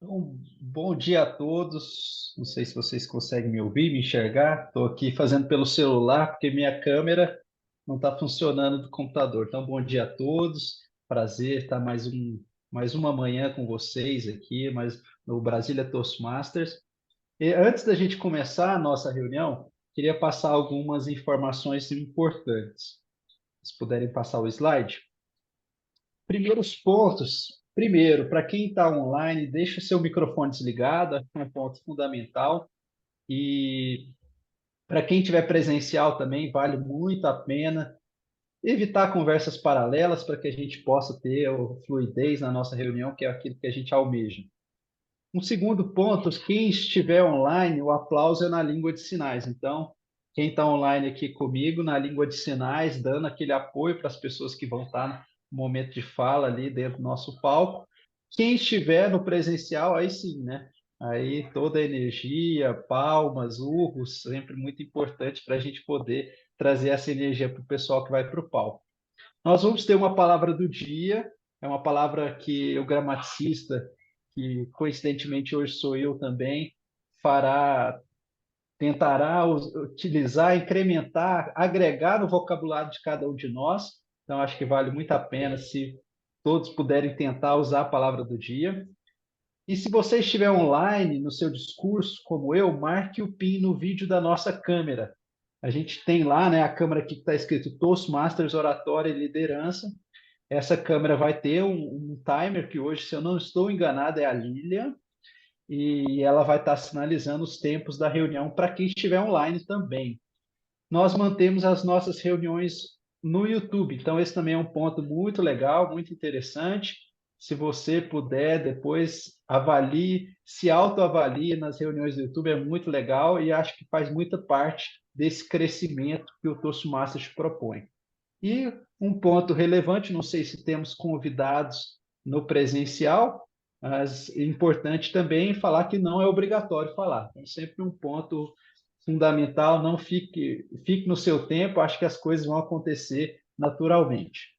Bom dia a todos. Não sei se vocês conseguem me ouvir, me enxergar. Estou aqui fazendo pelo celular porque minha câmera não está funcionando do computador. Então, bom dia a todos. Prazer estar mais uma manhã com vocês aqui, no Brasília Toastmasters. E antes da gente começar a nossa reunião, queria passar algumas informações importantes. Se puderem passar o slide. Primeiros pontos. Primeiro, para quem está online, deixe o seu microfone desligado, acho que é um ponto fundamental. E para quem tiver presencial também, vale muito a pena evitar conversas paralelas para que a gente possa ter fluidez na nossa reunião, que é aquilo que a gente almeja. Um segundo ponto, quem estiver online, o aplauso é na língua de sinais. Então, quem está online aqui comigo, na língua de sinais, dando aquele apoio para as pessoas que vão estar no momento de fala ali dentro do nosso palco. Quem estiver no presencial, aí sim, né? Aí toda a energia, palmas, urros, sempre muito importante para a gente poder trazer essa energia para o pessoal que vai para o palco. Nós vamos ter uma palavra do dia, é uma palavra que o gramaticista, que coincidentemente hoje sou eu também, fará, tentará utilizar, incrementar, agregar no vocabulário de cada um de nós. Então, acho que vale muito a pena se todos puderem tentar usar a palavra do dia. E se você estiver online no seu discurso, como eu, marque o PIN no vídeo da nossa câmera. A gente tem lá, né, a câmera aqui que está escrito Toastmasters, Oratória e Liderança. Essa câmera vai ter um timer que hoje, se eu não estou enganado, é a Lilian, e ela vai estar sinalizando os tempos da reunião para quem estiver online também. Nós mantemos as nossas reuniões no YouTube, então esse também é um ponto muito legal, muito interessante. Se você puder, depois avalie, se autoavalie nas reuniões do YouTube, é muito legal e acho que faz muita parte desse crescimento que o Toastmasters propõe. E um ponto relevante, não sei se temos convidados no presencial, mas é importante também falar que não é obrigatório falar. Então, sempre um ponto fundamental, não fique no seu tempo, acho que as coisas vão acontecer naturalmente.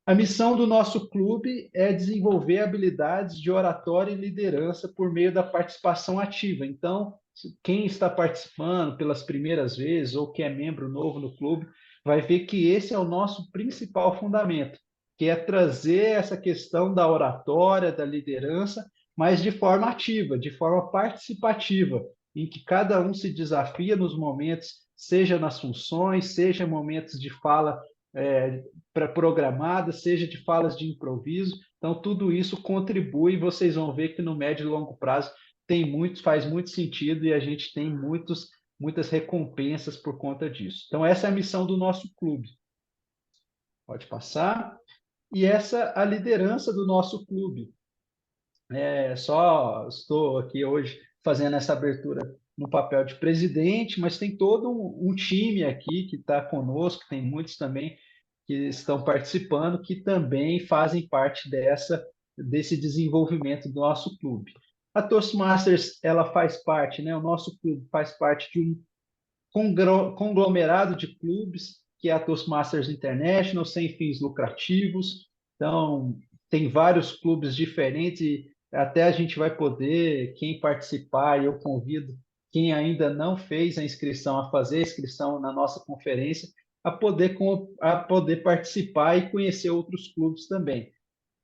A missão do nosso clube é desenvolver habilidades de oratória e liderança por meio da participação ativa. Então, quem está participando pelas primeiras vezes ou que é membro novo no clube, vai ver que esse é o nosso principal fundamento, que é trazer essa questão da oratória, da liderança, mas de forma ativa, de forma participativa, em que cada um se desafia nos momentos, seja nas funções, seja em momentos de fala programadas, seja de falas de improviso. Então, tudo isso contribui e vocês vão ver que no médio e longo prazo faz muito sentido e a gente tem muitas recompensas por conta disso. Então, essa é a missão do nosso clube. Pode passar. E essa a liderança do nosso clube. Só estou aqui hoje fazendo essa abertura no papel de presidente, mas tem todo um time aqui que está conosco, tem muitos também que estão participando, que também fazem parte desse desenvolvimento do nosso clube. A Toastmasters, ela faz parte, né? O nosso clube faz parte de um conglomerado de clubes, que é a Toastmasters International, sem fins lucrativos. Então, tem vários clubes diferentes e até a gente vai poder, quem participar, e eu convido quem ainda não fez a inscrição a fazer a inscrição na nossa conferência, a poder participar e conhecer outros clubes também.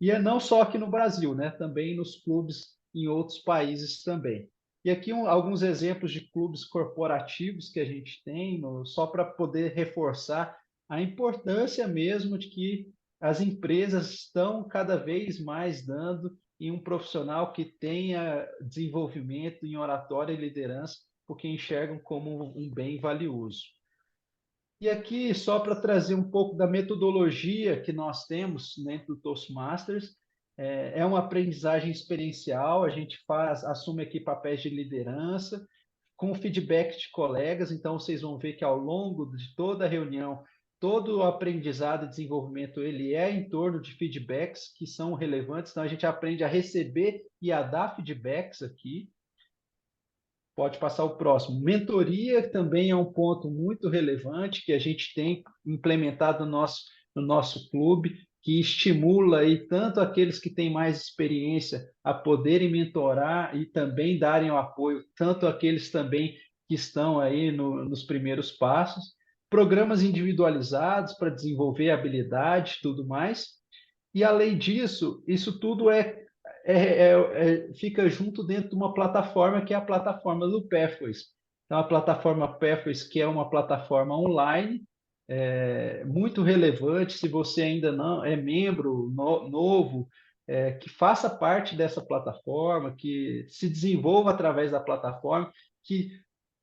E é não só aqui no Brasil, né? Também nos clubes em outros países também. E aqui alguns exemplos de clubes corporativos que a gente tem, só para poder reforçar a importância mesmo de que as empresas estão cada vez mais dando em um profissional que tenha desenvolvimento em oratória e liderança, porque enxergam como um bem valioso. E aqui, só para trazer um pouco da metodologia que nós temos dentro do Toastmasters, é uma aprendizagem experiencial, a gente assume aqui papéis de liderança, com feedback de colegas, então vocês vão ver que ao longo de toda a reunião, todo o aprendizado e desenvolvimento, ele é em torno de feedbacks que são relevantes, então a gente aprende a receber e a dar feedbacks aqui. Pode passar o próximo. Mentoria também é um ponto muito relevante que a gente tem implementado no nosso clube. que estimula aí tanto aqueles que têm mais experiência a poderem mentorar e também darem o apoio, tanto aqueles também que estão aí nos primeiros passos, programas individualizados para desenvolver habilidade e tudo mais. E além disso, isso tudo fica junto dentro de uma plataforma que é a plataforma do Pathways. Então, a plataforma Pathways, que é uma plataforma online, muito relevante. Se você ainda não é membro novo, que faça parte dessa plataforma, que se desenvolva através da plataforma, que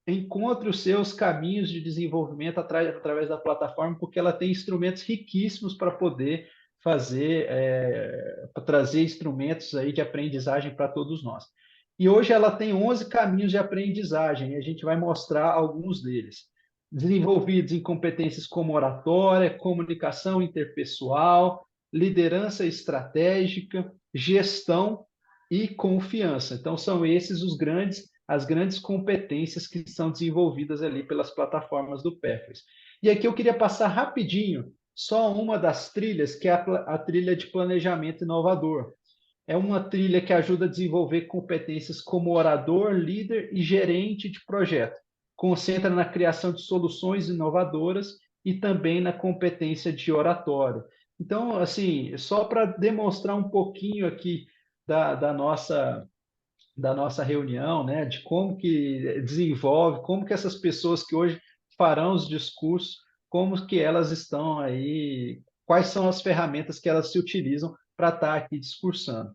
encontre os seus caminhos de desenvolvimento através da plataforma, porque ela tem instrumentos riquíssimos para poder fazer, para trazer instrumentos aí de aprendizagem para todos nós. E hoje ela tem 11 caminhos de aprendizagem, e a gente vai mostrar alguns deles. Desenvolvidos em competências como oratória, comunicação interpessoal, liderança estratégica, gestão e confiança. Então, são esses as grandes competências que são desenvolvidas ali pelas plataformas do Pathways. E aqui eu queria passar rapidinho só uma das trilhas, que é a trilha de planejamento inovador. É uma trilha que ajuda a desenvolver competências como orador, líder e gerente de projeto. Concentra na criação de soluções inovadoras e também na competência de oratório. Então, assim, só para demonstrar um pouquinho aqui da nossa reunião, né, de como que desenvolve, como que essas pessoas que hoje farão os discursos, como que elas estão aí, quais são as ferramentas que elas se utilizam para estar aqui discursando.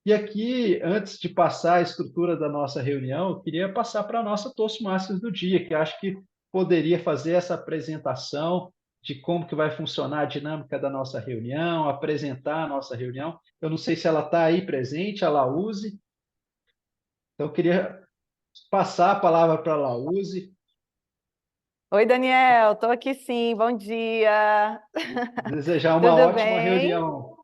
E aqui, antes de passar a estrutura da nossa reunião, eu queria passar para a nossa Toastmasters do dia, que acho que poderia fazer essa apresentação de como que vai funcionar a dinâmica da nossa reunião, apresentar a nossa reunião. Eu não sei se ela está aí presente, a Lauze. Então, eu queria passar a palavra para a Lauze, Oi, Daniel, estou aqui sim, bom dia. desejar uma Tudo ótima bem? reunião.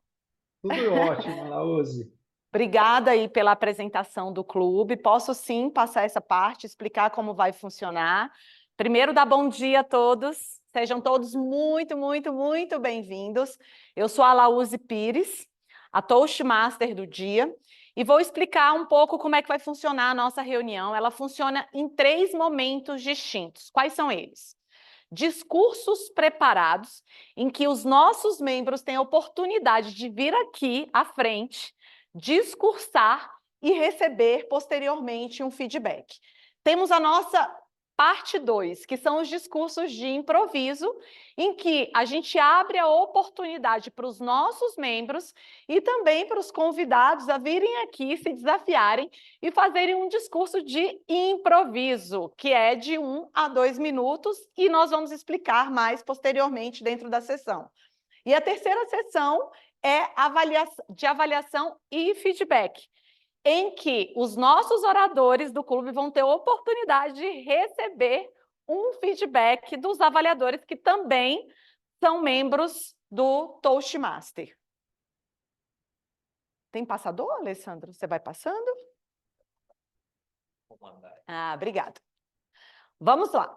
Tudo ótimo, Lauze. Obrigada aí pela apresentação do clube. Posso sim passar essa parte, explicar como vai funcionar. Primeiro, dar bom dia a todos. Sejam todos muito, muito, muito bem-vindos. Eu sou a Lauze Pires, a Toastmaster do dia, e vou explicar um pouco como é que vai funcionar a nossa reunião. Ela funciona em 3 momentos distintos. Quais são eles? Discursos preparados, em que os nossos membros têm a oportunidade de vir aqui à frente, discursar e receber posteriormente um feedback. Temos a nossa parte 2, que são os discursos de improviso, em que a gente abre a oportunidade para os nossos membros e também para os convidados a virem aqui se desafiarem e fazerem um discurso de improviso, que é de 1 a 2 minutos, e nós vamos explicar mais posteriormente dentro da sessão. E a terceira sessão é de avaliação e feedback, em que os nossos oradores do clube vão ter a oportunidade de receber um feedback dos avaliadores que também são membros do Toastmaster. Tem passador, Alessandro? Você vai passando? Vou mandar. Ah, obrigada. Vamos lá.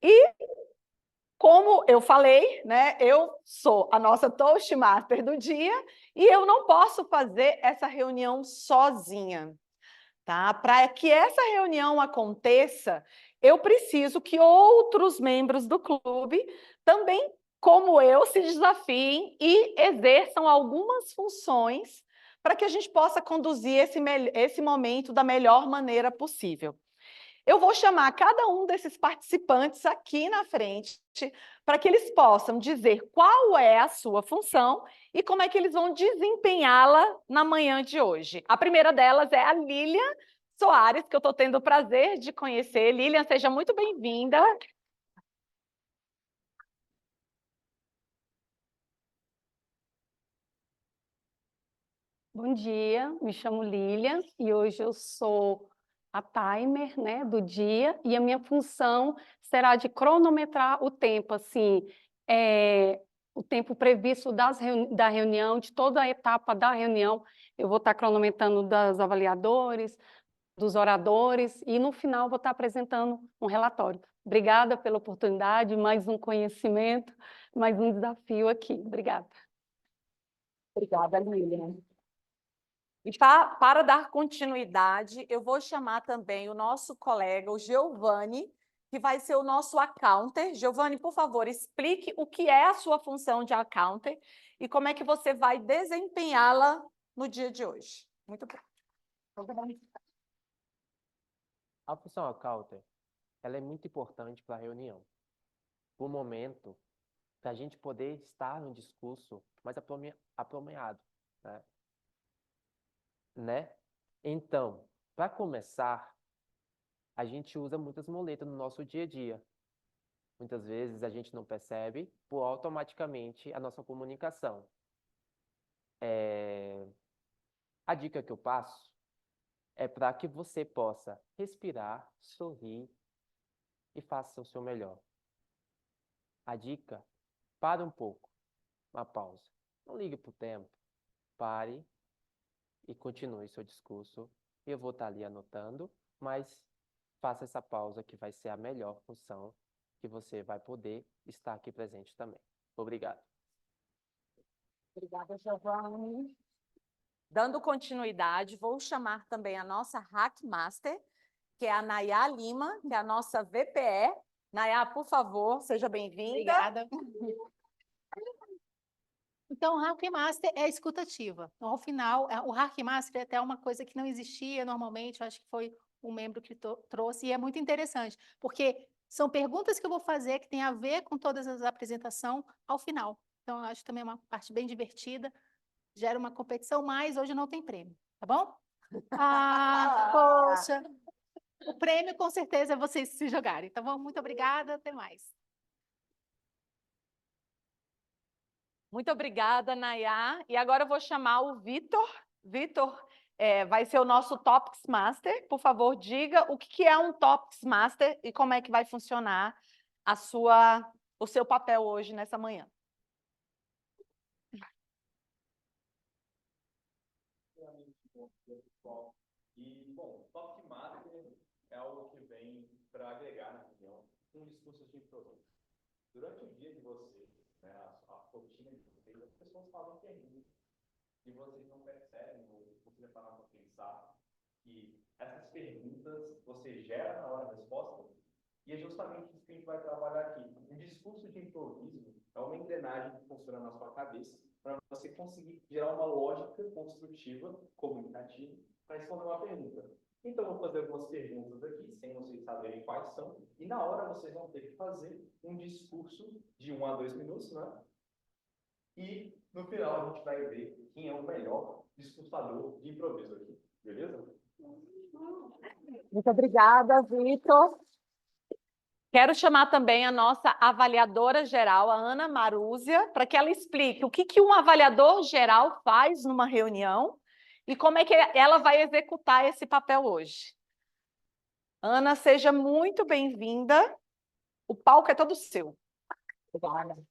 E, como eu falei, né, eu sou a nossa Toastmaster do dia e eu não posso fazer essa reunião sozinha, tá? Para que essa reunião aconteça, eu preciso que outros membros do clube também, como eu, se desafiem e exerçam algumas funções para que a gente possa conduzir esse momento da melhor maneira possível. Eu vou chamar cada um desses participantes aqui na frente para que eles possam dizer qual é a sua função e como é que eles vão desempenhá-la na manhã de hoje. A primeira delas é a Lilian Soares, que eu estou tendo o prazer de conhecer. Lilian, seja muito bem-vinda. Bom dia, me chamo Lilian e hoje eu sou a timer, né, do dia, e a minha função será de cronometrar o tempo, assim, o tempo previsto da reunião, de toda a etapa da reunião. Eu vou estar cronometrando dos avaliadores, dos oradores, e no final vou estar apresentando um relatório. Obrigada pela oportunidade, mais um conhecimento. mais um desafio aqui. Obrigada. Obrigada, Lilian. E para dar continuidade, eu vou chamar também o nosso colega, o Giovanni, que vai ser o nosso accounter. Giovanni, por favor, explique o que é a sua função de accounter e como é que você vai desempenhá-la no dia de hoje. Muito bom. A função accounter, ela é muito importante para a reunião. Por momento, para a gente poder estar no discurso mais apropriado, né? Então, para começar, a gente usa muitas muletas no nosso dia a dia. Muitas vezes a gente não percebe por automaticamente a nossa comunicação. A dica que eu passo é para que você possa respirar, sorrir e faça o seu melhor. A dica, para um pouco, uma pausa. Não ligue para o tempo, pare e continue seu discurso. Eu vou estar ali anotando, mas faça essa pausa que vai ser a melhor função que você vai poder estar aqui presente também. Obrigado. Obrigada, Giovanni. Dando continuidade, vou chamar também a nossa Hackmaster, que é a Nayá Lima, que é a nossa VPE. Nayá, por favor, seja bem-vinda. Obrigada. Então, o Hackmaster é escutativa. Então, ao final, o Hackmaster é até uma coisa que não existia normalmente, eu acho que foi um membro que trouxe, e é muito interessante, porque são perguntas que eu vou fazer que tem a ver com todas as apresentações ao final. Então, eu acho também uma parte bem divertida, gera uma competição, mas hoje não tem prêmio, tá bom? Ah, poxa! O prêmio, com certeza, é vocês se jogarem, tá bom? Muito obrigada, até mais. Muito obrigada, Nayá. E agora eu vou chamar o Vitor. Vitor vai ser o nosso Topics Master. Por favor, diga o que é um Topics Master e como é que vai funcionar o seu papel hoje, nessa manhã. E, bom, Topic Master é algo que vem para agregar na reunião um discurso de improviso. Durante o dia de vocês, né, a rotina de vocês, as pessoas falam perguntas e vocês não percebem, ou vocês param para pensar que essas perguntas você gera na hora da resposta, e é justamente isso que a gente vai trabalhar aqui. Um discurso de improviso é uma engrenagem que funciona na sua cabeça para você conseguir gerar uma lógica construtiva, comunicativa, para responder uma pergunta. Então, eu vou fazer algumas perguntas aqui, sem vocês saberem quais são, e na hora vocês vão ter que fazer um discurso de 1 a 2 minutos, né? E, no final, a gente vai ver quem é o melhor discursador de improviso aqui, beleza? Muito obrigada, Vitor. Quero chamar também a nossa avaliadora geral, a Ana Marúzia, para que ela explique o que um avaliador geral faz numa reunião e como é que ela vai executar esse papel hoje. Ana, seja muito bem-vinda. O palco é todo seu. Obrigada.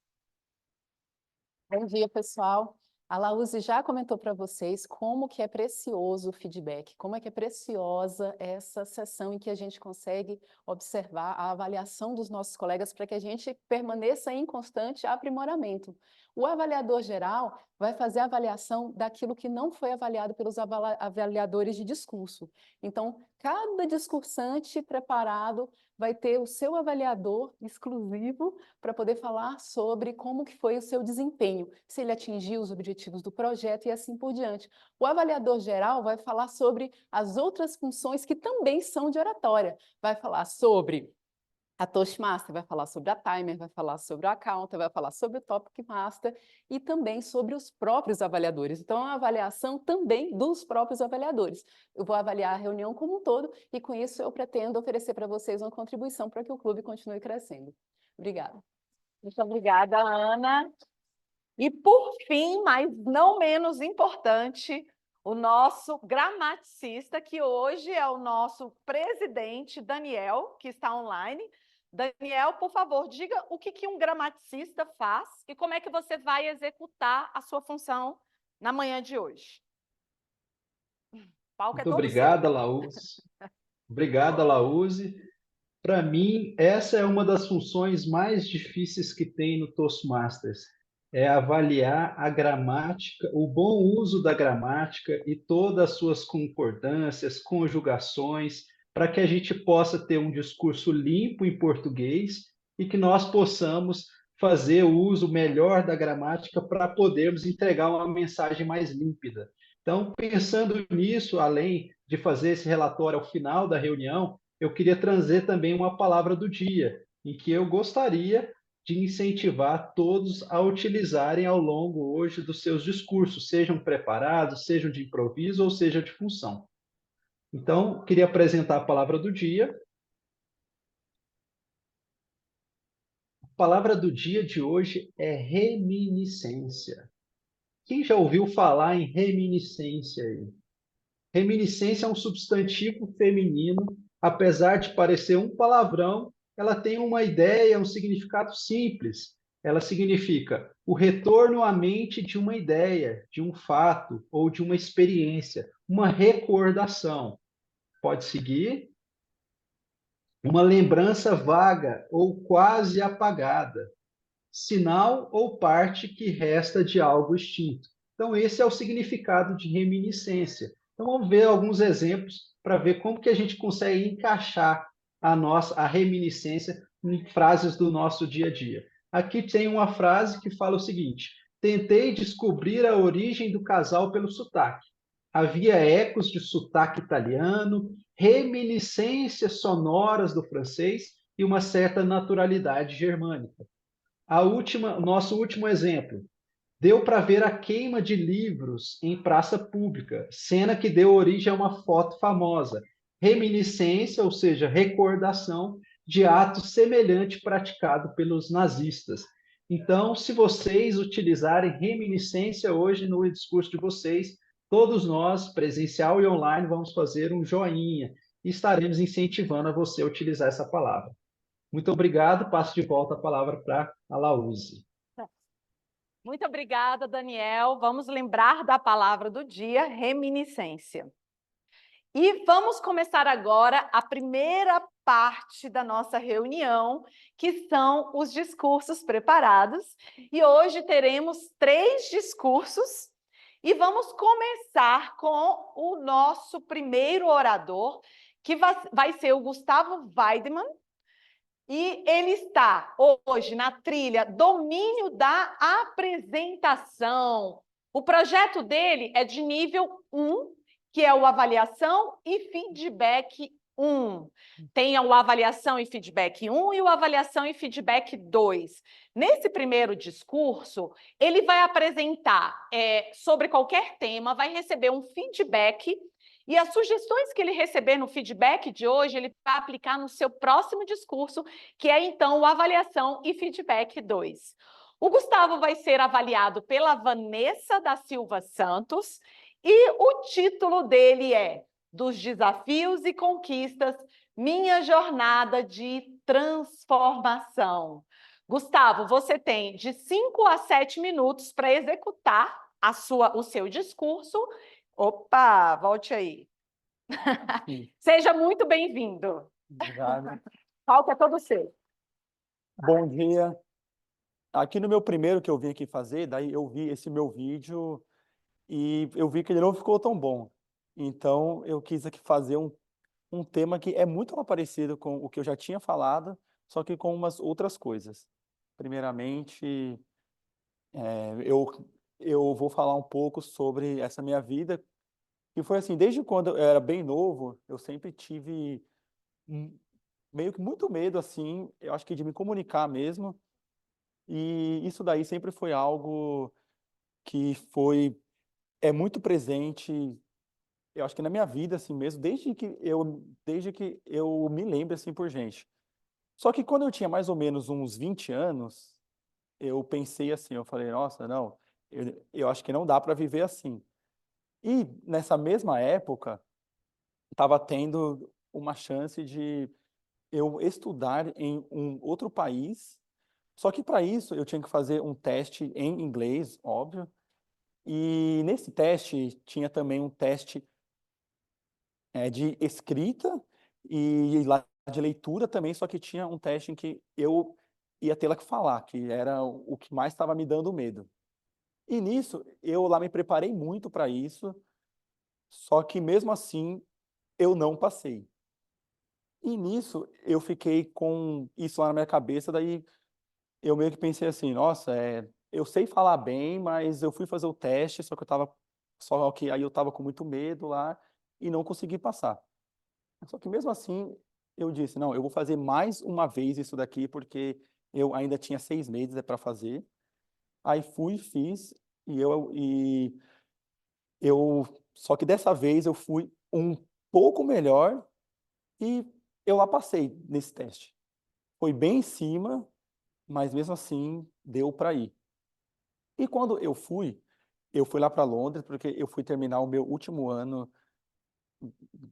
Bom dia, pessoal. A Laúze já comentou para vocês como que é precioso o feedback, como é que é preciosa essa sessão em que a gente consegue observar a avaliação dos nossos colegas para que a gente permaneça em constante aprimoramento. O avaliador geral vai fazer a avaliação daquilo que não foi avaliado pelos avaliadores de discurso. Então, cada discursante preparado vai ter o seu avaliador exclusivo para poder falar sobre como que foi o seu desempenho, se ele atingiu os objetivos do projeto e assim por diante. O avaliador geral vai falar sobre as outras funções que também são de oratória. Vai falar sobre a Toastmaster, vai falar sobre a Timer, vai falar sobre o Accounter, vai falar sobre o Topic Master e também sobre os próprios avaliadores. Então, é uma avaliação também dos próprios avaliadores. Eu vou avaliar a reunião como um todo e, com isso, eu pretendo oferecer para vocês uma contribuição para que o clube continue crescendo. Obrigada. Muito obrigada, Ana. E, por fim, mas não menos importante, o nosso gramaticista, que hoje é o nosso presidente, Daniel, que está online. Daniel, por favor, diga o que um gramaticista faz e como é que você vai executar a sua função na manhã de hoje. O palco é Muito todo obrigada, seu. Laúze. Obrigada, Laúze. Para mim, essa é uma das funções mais difíceis que tem no Toastmasters. É avaliar a gramática, o bom uso da gramática e todas as suas concordâncias, conjugações, para que a gente possa ter um discurso limpo em português e que nós possamos fazer o uso melhor da gramática para podermos entregar uma mensagem mais límpida. Então, pensando nisso, além de fazer esse relatório ao final da reunião, eu queria trazer também uma palavra do dia, em que eu gostaria de incentivar todos a utilizarem ao longo hoje dos seus discursos, sejam preparados, sejam de improviso ou seja de função. Então, queria apresentar a palavra do dia. A palavra do dia de hoje é reminiscência. Quem já ouviu falar em reminiscência aí? Reminiscência é um substantivo feminino, apesar de parecer um palavrão, ela tem uma ideia, um significado simples. Ela significa o retorno à mente de uma ideia, de um fato ou de uma experiência, uma recordação. Pode seguir? Uma lembrança vaga ou quase apagada, sinal ou parte que resta de algo extinto. Então, esse é o significado de reminiscência. Então, vamos ver alguns exemplos para ver como que a gente consegue encaixar a reminiscência em frases do nosso dia a dia. Aqui tem uma frase que fala o seguinte: tentei descobrir a origem do casal pelo sotaque. Havia ecos de sotaque italiano, reminiscências sonoras do francês e uma certa naturalidade germânica. Nosso último exemplo. Deu para ver a queima de livros em praça pública, cena que deu origem a uma foto famosa. Reminiscência, ou seja, recordação de ato semelhante praticado pelos nazistas. Então, se vocês utilizarem reminiscência hoje no discurso de vocês, todos nós, presencial e online, vamos fazer um joinha e estaremos incentivando a você a utilizar essa palavra. Muito obrigado. Passo de volta a palavra para a Laúze. Muito obrigada, Daniel. Vamos lembrar da palavra do dia, reminiscência. E vamos começar agora a primeira parte da nossa reunião, que são os discursos preparados. E hoje teremos 3 discursos e vamos começar com o nosso primeiro orador, que vai ser o Gustavo Weidmann. E ele está hoje na trilha Domínio da Apresentação. O projeto dele é de nível 1, que é o Avaliação e Feedback 1. Tem o Avaliação e Feedback 1 e o Avaliação e Feedback 2. Nesse primeiro discurso, ele vai apresentar sobre qualquer tema, vai receber um feedback. E as sugestões que ele receber no feedback de hoje, ele vai aplicar no seu próximo discurso, que é, então, o Avaliação e Feedback 2. O Gustavo vai ser avaliado pela Vanessa da Silva Santos e o título dele é Dos Desafios e Conquistas, Minha Jornada de Transformação. Gustavo, você tem de 5 a 7 minutos para executar o seu discurso. Opa, volte aí. Seja muito bem-vindo. Obrigado. Palco é todo seu. Bom dia. Aqui no meu primeiro que eu vim aqui fazer, daí eu vi esse meu vídeo e eu vi que ele não ficou tão bom. Então, eu quis aqui fazer um tema que é muito parecido com o que eu já tinha falado, só que com umas outras coisas. Primeiramente, eu vou falar um pouco sobre essa minha vida, que foi assim, desde quando eu era bem novo, eu sempre tive meio que muito medo, assim, eu acho que de me comunicar mesmo, e isso daí sempre foi algo que é muito presente, eu acho que na minha vida, assim mesmo, desde que eu me lembro, assim, por gente. Só que quando eu tinha mais ou menos uns 20 anos, eu pensei assim, eu falei, nossa, não, eu acho que não dá para viver assim. E nessa mesma época, estava tendo uma chance de eu estudar em um outro país, só que para isso eu tinha que fazer um teste em inglês, óbvio, e nesse teste tinha também um teste de escrita, e lá de leitura também, só que tinha um teste em que eu ia ter lá que falar, que era o que mais estava me dando medo. E nisso, eu lá me preparei muito para isso, só que mesmo assim, eu não passei. E nisso, eu fiquei com isso lá na minha cabeça, daí eu meio que pensei assim, nossa, eu sei falar bem, mas eu fui fazer o teste, só que aí eu estava com muito medo lá e não consegui passar. Só que mesmo assim, eu disse, não, eu vou fazer mais uma vez isso daqui, porque eu ainda tinha 6 meses para fazer. Aí fui, fiz, e só que dessa vez eu fui um pouco melhor e eu lá passei nesse teste. Foi bem em cima, mas mesmo assim deu para ir. E quando eu fui lá para Londres, porque eu fui terminar o meu último ano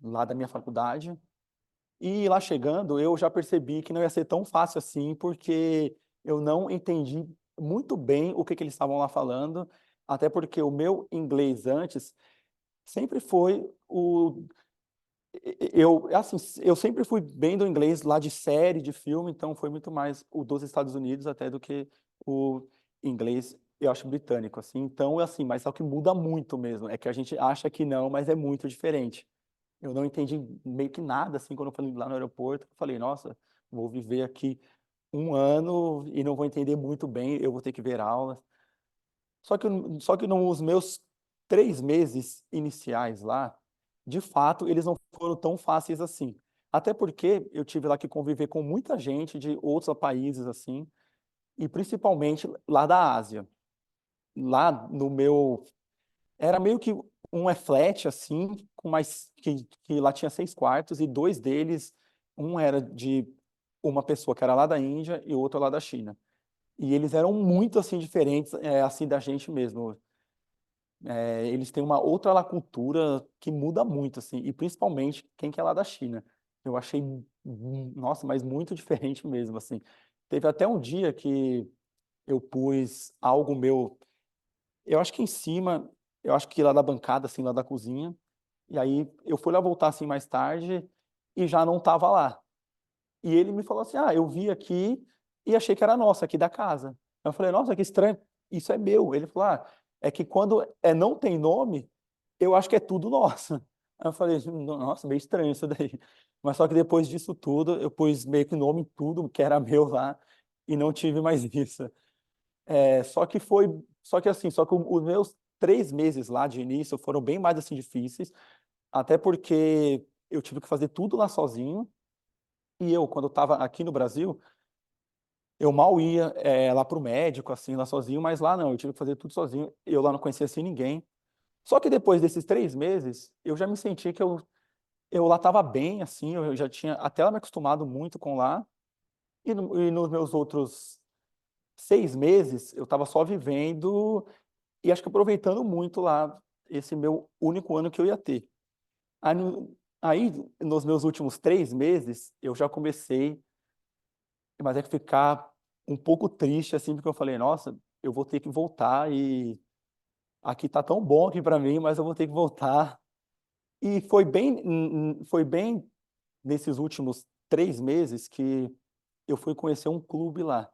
lá da minha faculdade. E lá chegando, eu já percebi que não ia ser tão fácil assim, porque eu não entendi muito bem o que que eles estavam lá falando, até porque o meu inglês antes sempre foi o assim, eu sempre fui bem do inglês lá de série, de filme, então foi muito mais o dos Estados Unidos até do que o inglês, eu acho, britânico, assim. Então, assim, mas só que muda muito mesmo, é que a gente acha que não, mas é muito diferente. Eu não entendi meio que nada, assim, quando eu falei lá no aeroporto. Eu falei, nossa, vou viver aqui um ano e não vou entender muito bem, eu vou ter que ver aulas. Só que nos meus 3 meses iniciais lá, de fato, eles não foram tão fáceis assim. Até porque eu tive lá que conviver com muita gente de outros países, assim, e principalmente lá da Ásia. Lá no meu era meio que um flat, assim, com mais que lá tinha 6 quartos e 2 deles, um era de uma pessoa que era lá da Índia e outro lá da China. E eles eram muito, assim, diferentes, assim, da gente mesmo. Eles têm uma outra lá cultura que muda muito, assim, e principalmente quem que é lá da China. Eu achei, nossa, mas muito diferente mesmo, assim. Teve até um dia que eu pus algo meu, eu acho que em cima, eu acho que lá da bancada, assim, lá da cozinha, e aí eu fui lá voltar assim mais tarde e já não estava lá. E ele me falou assim: "Ah, eu vi aqui e achei que era nosso, aqui da casa". Eu falei: "Nossa, que estranho, isso é meu". Ele falou: "Ah, é que quando não tem nome, eu acho que é tudo nosso". Aí eu falei: Nossa, meio estranho isso daí". Mas só que depois disso tudo, eu pus meio que nome em tudo que era meu lá e não tive mais isso. Só que os meus 3 meses lá de início foram bem mais assim difíceis, até porque eu tive que fazer tudo lá sozinho, e eu, quando eu estava aqui no Brasil, eu mal ia, lá para o médico, assim, lá sozinho, mas lá não, eu tive que fazer tudo sozinho, eu lá não conhecia, assim, ninguém. Só que depois desses 3 meses, eu já me senti que eu lá estava bem, assim, eu já tinha até lá me acostumado muito com lá, e nos meus outros 6 meses, eu estava só vivendo e acho que aproveitando muito lá esse meu único ano que eu ia ter. Aí, aí, nos meus últimos 3 meses, eu já comecei, mas é que ficar um pouco triste, assim, porque eu falei, nossa, eu vou ter que voltar e aqui tá tão bom aqui para mim, mas eu vou ter que voltar. E foi bem nesses últimos 3 meses que eu fui conhecer um clube lá,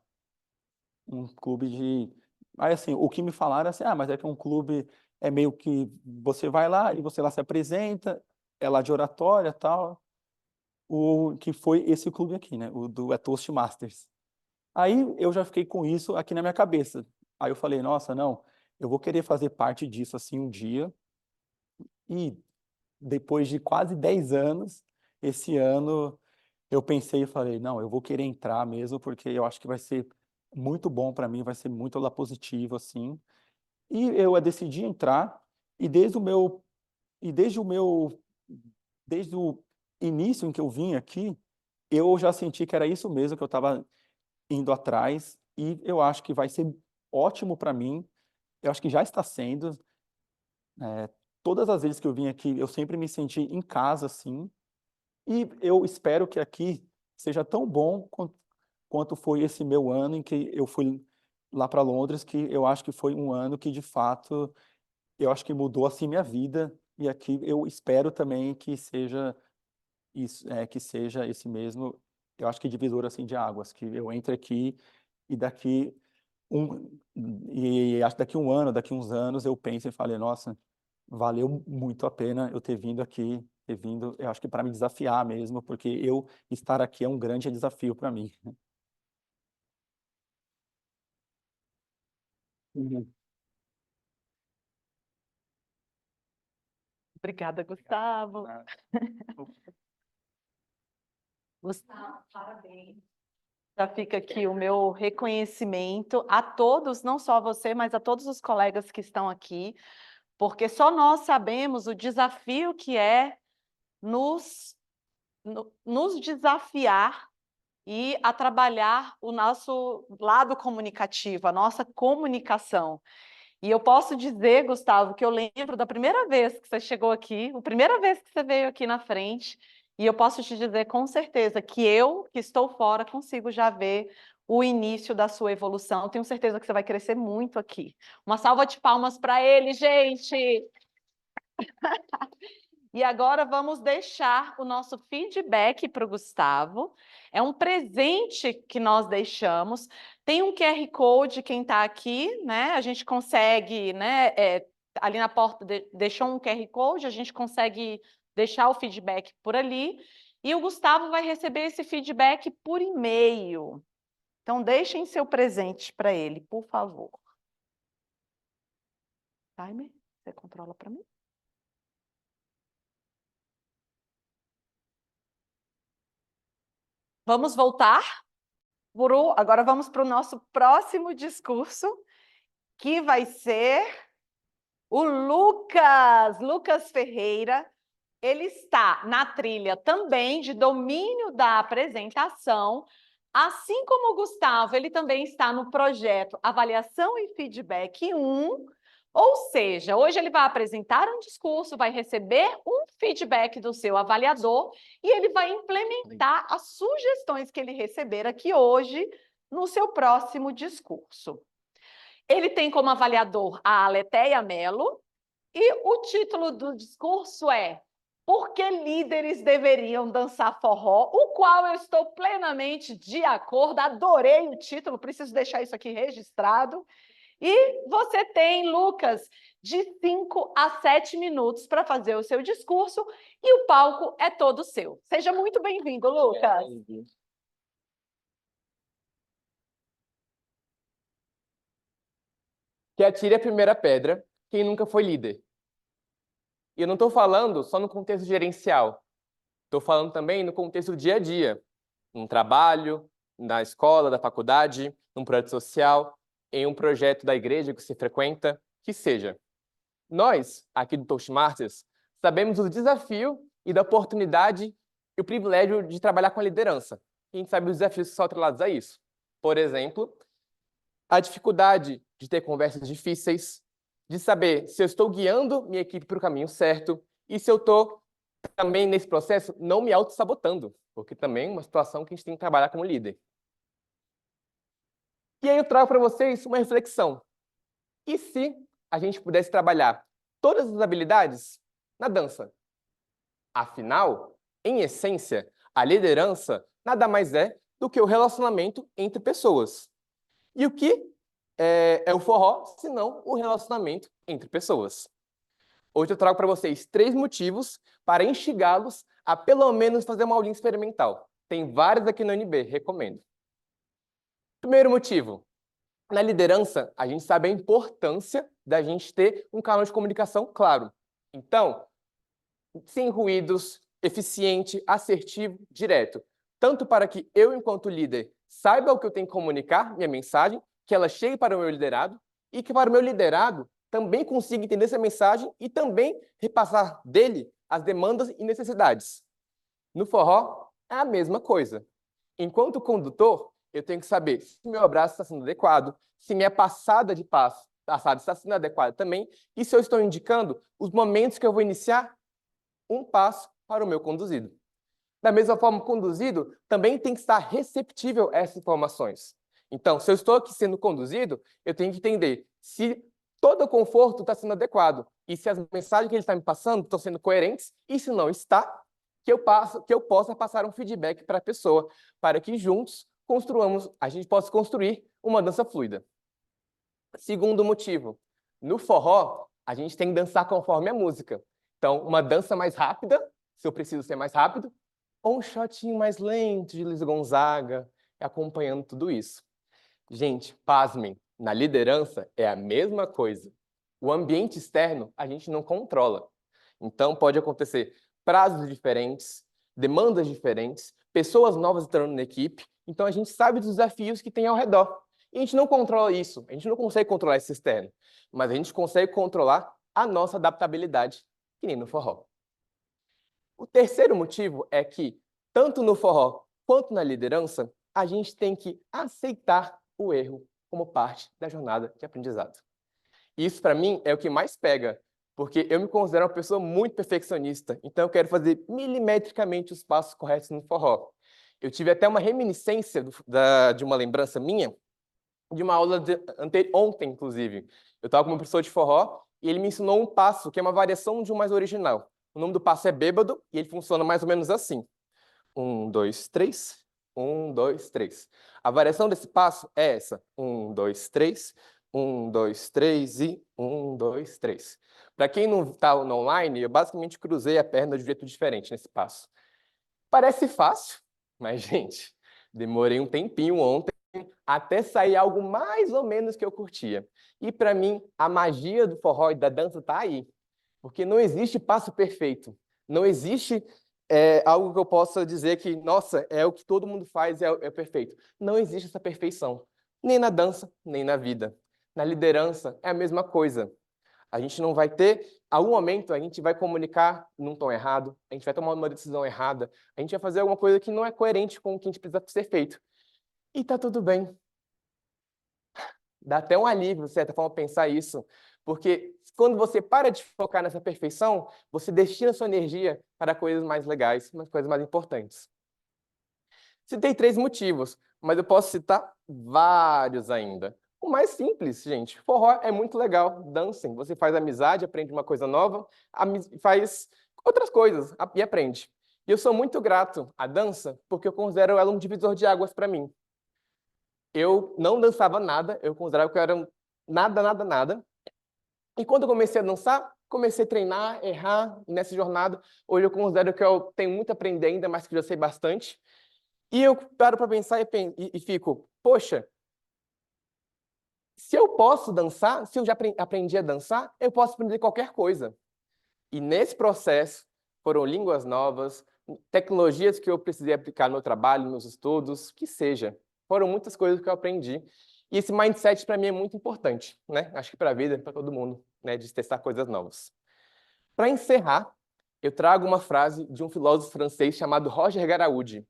um clube de. Aí assim, o que me falaram é assim, mas é que um clube é meio que você vai lá e você lá se apresenta, é lá de oratória e tal. O que foi esse clube aqui, né? O do Toastmasters. Aí eu já fiquei com isso aqui na minha cabeça. Aí eu falei, nossa, não, eu vou querer fazer parte disso assim um dia. E depois de quase 10 anos, esse ano eu pensei e falei, não, eu vou querer entrar mesmo, porque eu acho que vai ser muito bom para mim, vai ser muito lá positivo, assim. E eu decidi entrar, e desde o início em que eu vim aqui, eu já senti que era isso mesmo que eu estava indo atrás, e eu acho que vai ser ótimo para mim. Eu acho que já está sendo. eh, Todas as vezes que eu vim aqui, eu sempre me senti em casa, assim, e eu espero que aqui seja tão bom quanto foi esse meu ano em que eu fui lá para Londres, que eu acho que foi um ano que, de fato, eu acho que mudou, assim, minha vida, e aqui eu espero também que seja isso, que seja esse mesmo, eu acho que divisor assim de águas, que eu entre aqui e acho que daqui um ano, daqui uns anos eu penso e falei, nossa, valeu muito a pena eu ter vindo aqui, eu acho que para me desafiar mesmo, porque eu estar aqui é um grande desafio para mim. Uhum. Obrigada, Gustavo. Ah, Gustavo, parabéns. Já fica aqui o meu reconhecimento a todos, não só a você, mas a todos os colegas que estão aqui, porque só nós sabemos o desafio que é nos desafiar e a trabalhar o nosso lado comunicativo, a nossa comunicação. E eu posso dizer, Gustavo, que eu lembro da primeira vez que você chegou aqui, a primeira vez que você veio aqui na frente, e eu posso te dizer com certeza que eu, que estou fora, consigo já ver o início da sua evolução. Tenho certeza que você vai crescer muito aqui. Uma salva de palmas para ele, gente! E agora vamos deixar o nosso feedback para o Gustavo. É um presente que nós deixamos. Tem um QR Code, quem está aqui, né? A gente consegue, né? Ali na porta deixou um QR Code, a gente consegue deixar o feedback por ali. E o Gustavo vai receber esse feedback por e-mail. Então, deixem seu presente para ele, por favor. Timer, você controla para mim? Vamos voltar, Guru. Agora vamos para o nosso próximo discurso, que vai ser o Lucas Ferreira. Ele está na trilha também de domínio da apresentação, assim como o Gustavo, ele também está no projeto Avaliação e Feedback 1, ou seja, hoje ele vai apresentar um discurso, vai receber um feedback do seu avaliador e ele vai implementar as sugestões que ele receber aqui hoje no seu próximo discurso. Ele tem como avaliador a Aletheia Mello e o título do discurso é Por que líderes deveriam dançar forró? O qual eu estou plenamente de acordo, adorei o título, preciso deixar isso aqui registrado. E você tem, Lucas, de 5 a 7 minutos para fazer o seu discurso e o palco é todo seu. Seja muito bem-vindo, Lucas. Que atire a primeira pedra quem nunca foi líder. E eu não estou falando só no contexto gerencial. Estou falando também no contexto do dia a dia. No trabalho, na escola, da faculdade, num projeto social, em um projeto da igreja que você frequenta, que seja. Nós, aqui do Toastmasters, sabemos do desafio e da oportunidade e o privilégio de trabalhar com a liderança. E a gente sabe os desafios que são atrelados a isso. Por exemplo, a dificuldade de ter conversas difíceis, de saber se eu estou guiando minha equipe para o caminho certo e se eu estou também, nesse processo, não me auto-sabotando, porque também é uma situação que a gente tem que trabalhar como líder. E aí eu trago para vocês uma reflexão. E se a gente pudesse trabalhar todas as habilidades na dança? Afinal, em essência, a liderança nada mais é do que o relacionamento entre pessoas. E o que é o forró, se não o relacionamento entre pessoas? Hoje eu trago para vocês 3 motivos para instigá-los a pelo menos fazer uma aulinha experimental. Tem várias aqui no UNB, recomendo. Primeiro motivo. Na liderança, a gente sabe a importância da gente ter um canal de comunicação claro. Então, sem ruídos, eficiente, assertivo, direto. Tanto para que eu, enquanto líder, saiba o que eu tenho que comunicar, minha mensagem, que ela chegue para o meu liderado, e que para o meu liderado também consiga entender essa mensagem e também repassar dele as demandas e necessidades. No forró, é a mesma coisa. Enquanto condutor, eu tenho que saber se meu abraço está sendo adequado, se minha passada de passo está sendo adequada também, e se eu estou indicando os momentos que eu vou iniciar um passo para o meu conduzido. Da mesma forma, o conduzido também tem que estar receptível a essas informações. Então, se eu estou aqui sendo conduzido, eu tenho que entender se todo o conforto está sendo adequado e se as mensagens que ele está me passando estão sendo coerentes, e se não está, que eu possa passar um feedback para a pessoa, para que juntos a gente possa construir uma dança fluida. Segundo motivo, no forró, a gente tem que dançar conforme a música. Então, uma dança mais rápida, se eu preciso ser mais rápido, ou um shotinho mais lento de Luiz Gonzaga, acompanhando tudo isso. Gente, pasmem, na liderança é a mesma coisa. O ambiente externo a gente não controla. Então, pode acontecer prazos diferentes, demandas diferentes, pessoas novas entrando na equipe. Então, a gente sabe dos desafios que tem ao redor. E a gente não controla isso, a gente não consegue controlar esse externo, mas a gente consegue controlar a nossa adaptabilidade, que nem no forró. O terceiro motivo é que, tanto no forró quanto na liderança, a gente tem que aceitar o erro como parte da jornada de aprendizado. Isso, para mim, é o que mais pega, porque eu me considero uma pessoa muito perfeccionista, então eu quero fazer milimetricamente os passos corretos no forró. Eu tive até uma reminiscência de uma lembrança minha, de uma aula ontem, inclusive. Eu estava com um professor de forró e ele me ensinou um passo que é uma variação de um mais original. O nome do passo é Bêbado e ele funciona mais ou menos assim. 1, 2, 3. 1, 2, 3. A variação desse passo é essa. 1, 2, 3. 1, 2, 3 e 1, 2, 3. Para quem não está no online, eu basicamente cruzei a perna de um jeito diferente nesse passo. Parece fácil, mas, gente, demorei um tempinho ontem até sair algo mais ou menos que eu curtia. E, para mim, a magia do forró e da dança está aí. Porque não existe passo perfeito. Não existe algo que eu possa dizer que, nossa, é o que todo mundo faz, é perfeito. Não existe essa perfeição. Nem na dança, nem na vida. Na liderança, é a mesma coisa. A gente não vai ter... Algum momento, a gente vai comunicar num tom errado, a gente vai tomar uma decisão errada, a gente vai fazer alguma coisa que não é coerente com o que a gente precisa ser feito. E tá tudo bem. Dá até um alívio, de certa forma, pensar isso. Porque quando você para de focar nessa perfeição, você destina sua energia para coisas mais legais, para coisas mais importantes. Citei 3 motivos, mas eu posso citar vários ainda. O mais simples, gente, forró é muito legal, dancem. Você faz amizade, aprende uma coisa nova, faz outras coisas e aprende. E eu sou muito grato à dança, porque eu considero ela um divisor de águas para mim. Eu não dançava nada, eu considerava que eu era nada, nada, nada. E quando eu comecei a dançar, comecei a treinar, errar nessa jornada. Hoje eu considero que eu tenho muito a aprender ainda, mas que já sei bastante. E eu paro para pensar e fico, poxa, se eu posso dançar, se eu já aprendi a dançar, eu posso aprender qualquer coisa. E nesse processo foram línguas novas, tecnologias que eu precisei aplicar no trabalho, nos estudos, que seja. Foram muitas coisas que eu aprendi. E esse mindset, para mim, é muito importante, né? Acho que para a vida, para todo mundo, né? De testar coisas novas. Para encerrar, eu trago uma frase de um filósofo francês chamado Roger Garaudi,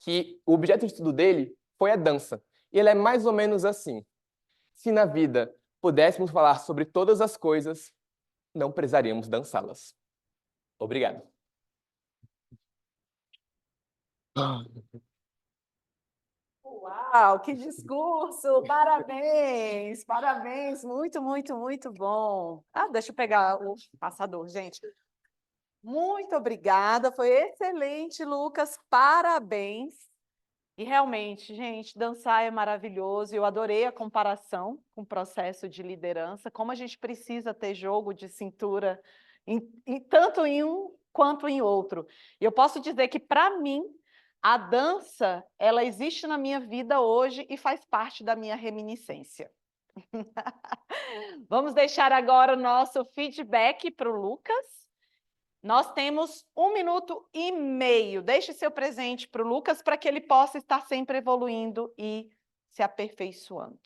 que o objeto de estudo dele foi a dança. E ele é mais ou menos assim. Se na vida pudéssemos falar sobre todas as coisas, não precisaríamos dançá-las. Obrigado. Uau, que discurso! Parabéns, parabéns, muito, muito, muito bom. Ah, deixa eu pegar o passador, gente. Muito obrigada, foi excelente, Lucas, parabéns. E realmente, gente, dançar é maravilhoso. Eu adorei a comparação com o processo de liderança, como a gente precisa ter jogo de cintura, tanto em um quanto em outro. E eu posso dizer que, para mim, a dança, ela existe na minha vida hoje e faz parte da minha reminiscência. Vamos deixar agora o nosso feedback para o Lucas. Nós temos 1 minuto e meio. Deixe seu presente para o Lucas para que ele possa estar sempre evoluindo e se aperfeiçoando.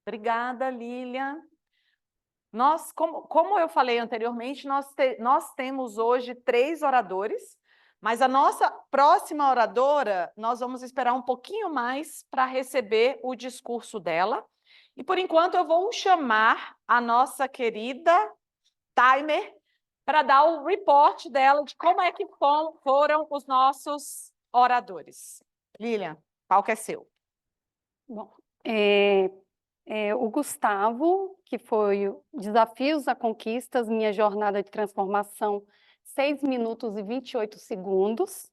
Obrigada, Lilian. Nós, como eu falei anteriormente, nós temos hoje 3 oradores, mas a nossa próxima oradora, nós vamos esperar um pouquinho mais para receber o discurso dela. E, por enquanto, eu vou chamar a nossa querida Timer para dar o report dela de como é que foram os nossos oradores. Lilian, palco é seu. Bom, O Gustavo, que foi Desafios a Conquistas, Minha Jornada de Transformação, 6 minutos e 28 segundos.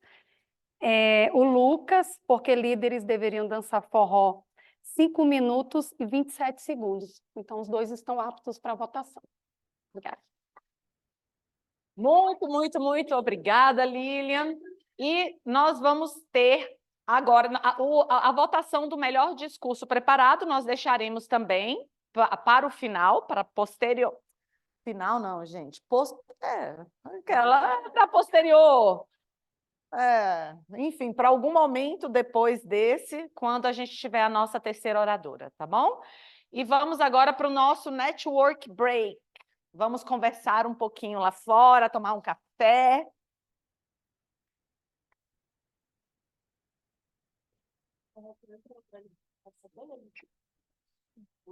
O Lucas, Porque Líderes Deveriam Dançar Forró, 5 minutos e 27 segundos. Então, os dois estão aptos para votação. Obrigada. Muito, muito, muito obrigada, Lilian. E nós vamos ter agora a votação do melhor discurso preparado, nós deixaremos também para o final, para posterior. Final não, gente. Aquela para posterior. Enfim, para algum momento depois desse, quando a gente tiver a nossa terceira oradora, tá bom? E vamos agora para o nosso network break. Vamos conversar um pouquinho lá fora, tomar um café.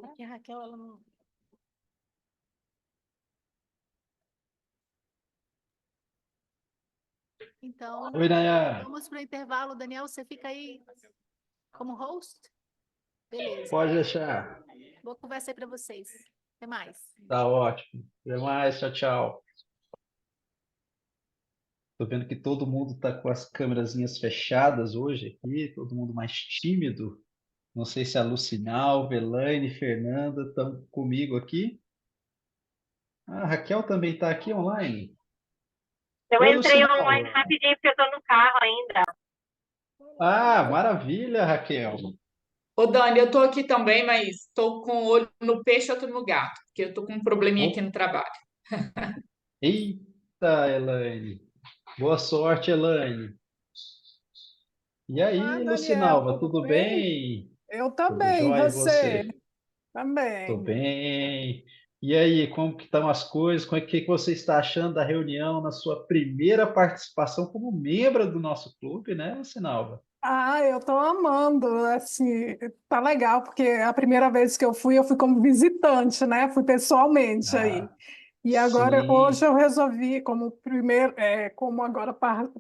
Aqui, a Raquel, ela não... Então, Oi, Nayara. vamos para o intervalo. Daniel, você fica aí como host? Beleza. Pode deixar. Boa conversa aí para vocês. Até mais. Tá ótimo. Até mais. Tchau, tchau. Tô vendo que todo mundo tá com as câmerazinhas fechadas hoje aqui, todo mundo mais tímido. Não sei se a Lucinalva, Elaine, Fernanda estão comigo aqui. A Raquel também está aqui online. Eu Oi, entrei Lucinalva. online rapidinho porque eu tô no carro ainda. Ah, maravilha, Raquel. Ô, Dani, eu tô aqui também, mas tô com o olho no peixe e outro no gato, porque eu tô com um probleminha aqui no trabalho. Eita, Elaine. Boa sorte, Elaine. E aí, Olá, Daniel, Lucinalva, tudo tudo bem? bem? Eu tô Tudo bem, e jóia, e você? você? Tô Também. bem. E aí, como que estão as coisas? O que você está achando da reunião na sua primeira participação como membro do nosso clube, né, Lucinalva? Eu tô amando, assim, tá legal, porque a primeira vez que eu fui como visitante, né? Fui pessoalmente aí. Ah, E agora, hoje sim. eu resolvi, como primeiro, como agora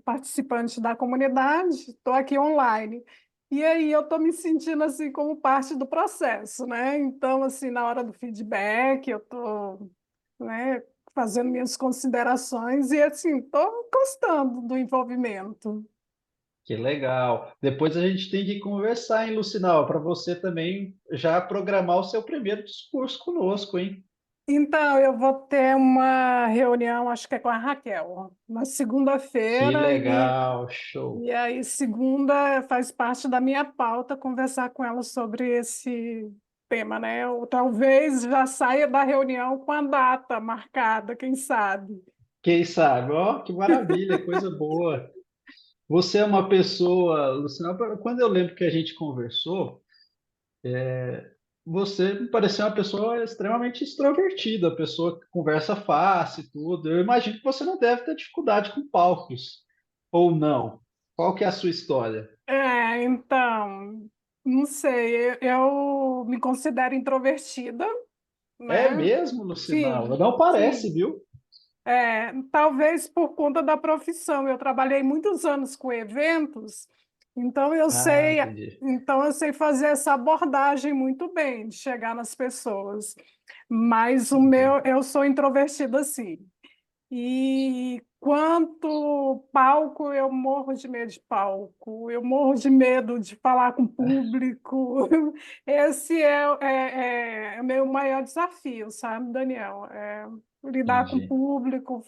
participante da comunidade, estou aqui online. E aí eu estou me sentindo assim como parte do processo, né? Então, assim, na hora do feedback, eu estou, né, fazendo minhas considerações e assim, estou gostando do envolvimento. Que legal. Depois a gente tem que conversar, hein, Lucinal, para você também já programar o seu primeiro discurso conosco, hein? Então, eu vou ter uma reunião, acho que é com a Raquel, na Que segunda-feira, legal, show. e aí segunda faz parte da minha pauta conversar com ela sobre esse tema, né? Ou talvez já saia da reunião com a data marcada, quem sabe? Quem sabe? Ó, que maravilha, coisa boa. Você é uma pessoa, Lucinal, quando eu lembro que a gente conversou, você me pareceu uma pessoa extremamente extrovertida, uma pessoa que conversa fácil e tudo. Eu imagino que você não deve ter dificuldade com palcos, ou não? Qual que é a sua história? Então, não sei, eu me considero introvertida, É né? mesmo, Lucinal? Sim, Não parece, sim. viu? Talvez por conta da profissão. Eu trabalhei muitos anos com eventos, então Ah, entendi. eu sei fazer essa abordagem muito bem, de chegar nas pessoas. Mas Entendi. eu sou introvertida, sim. E quanto palco, eu morro de medo de palco, eu morro de medo de falar com o público. Esse é o meu maior desafio, sabe, Daniel? Lidar com o Entendi. público,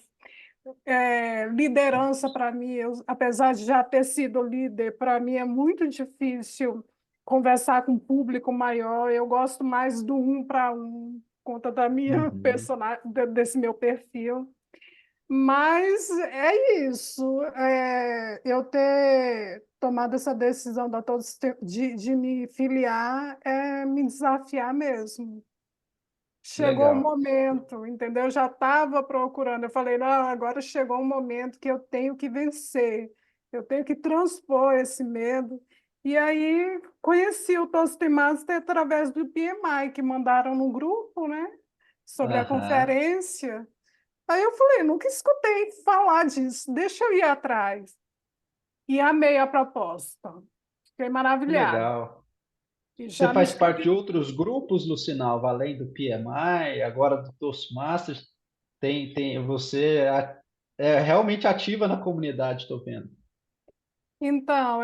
liderança para mim, apesar de já ter sido líder, para mim é muito difícil conversar com um público maior. Eu gosto mais do um para um, por conta da minha Uhum. desse meu perfil. Mas é isso. Eu ter tomado essa decisão de me filiar é me desafiar mesmo. Chegou o Legal. momento, entendeu? Eu já estava procurando. Eu falei, não, agora chegou o momento que eu tenho que vencer. Eu tenho que transpor esse medo. E aí conheci o Toastmaster através do PMI, que mandaram no grupo, né? Sobre a Aham. conferência. Aí eu falei, nunca escutei falar disso, deixa eu ir atrás. E amei a proposta. Fiquei Que maravilhada. legal. E Você já me faz parte de inscrevi. outros grupos, Lucinalva, além do PMI, agora do Toastmasters? Você é realmente ativa na comunidade, estou vendo. Então,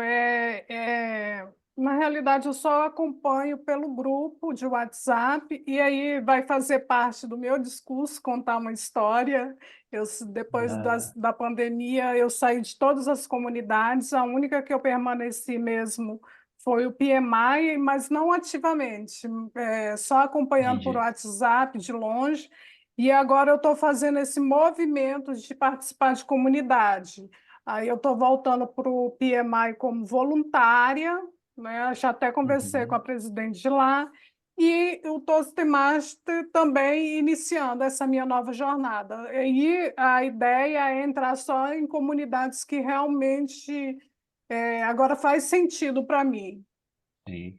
na realidade, eu só acompanho pelo grupo de WhatsApp, e aí vai fazer parte do meu discurso contar uma história. Depois Ah, da pandemia, eu saí de todas as comunidades, a única que eu permaneci mesmo foi o PMI, mas não ativamente, só acompanhando por entendi. WhatsApp, de longe, e agora eu estou fazendo esse movimento de participar de comunidade. Aí eu estou voltando para o PMI como voluntária, né? Já até conversei com a Uhum. presidente de lá, e o Toastmaster também iniciando essa minha nova jornada. E a ideia é entrar só em comunidades que realmente agora faz sentido para mim. Sim.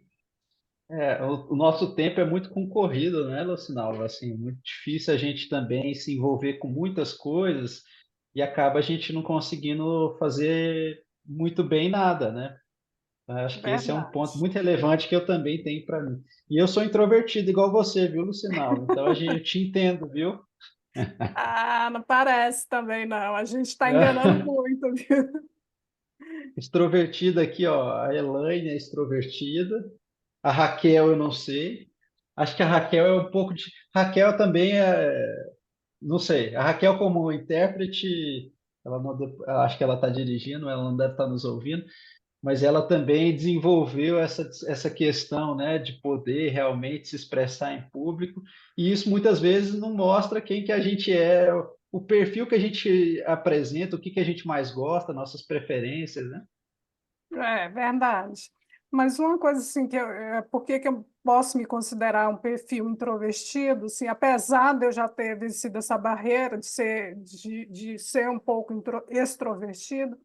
O nosso tempo é muito concorrido, né, Lucinalva? Assim, muito difícil a gente também se envolver com muitas coisas e acaba a gente não conseguindo fazer muito bem nada, né? Eu acho que esse é um ponto Verdade. muito relevante que eu também tenho para mim. E eu sou introvertido igual você, viu, Lucinalva? Então eu te entendo, viu? Ah, não parece também, não. A gente está enganando muito, viu? Extrovertida aqui, ó. A Elaine é extrovertida. A Raquel, eu não sei. Acho que a Raquel é um pouco de. Raquel também é. Não sei. A Raquel, como intérprete, ela não, acho que ela está dirigindo, ela não deve estar nos ouvindo, mas ela também desenvolveu essa questão, né, de poder realmente se expressar em público, e isso muitas vezes não mostra quem que a gente é, o perfil que a gente apresenta, o que que a gente mais gosta, nossas preferências, né? É verdade. Mas uma coisa assim por que que eu posso me considerar um perfil introvertido, assim, apesar de eu já ter vencido essa barreira de ser um pouco extrovertido,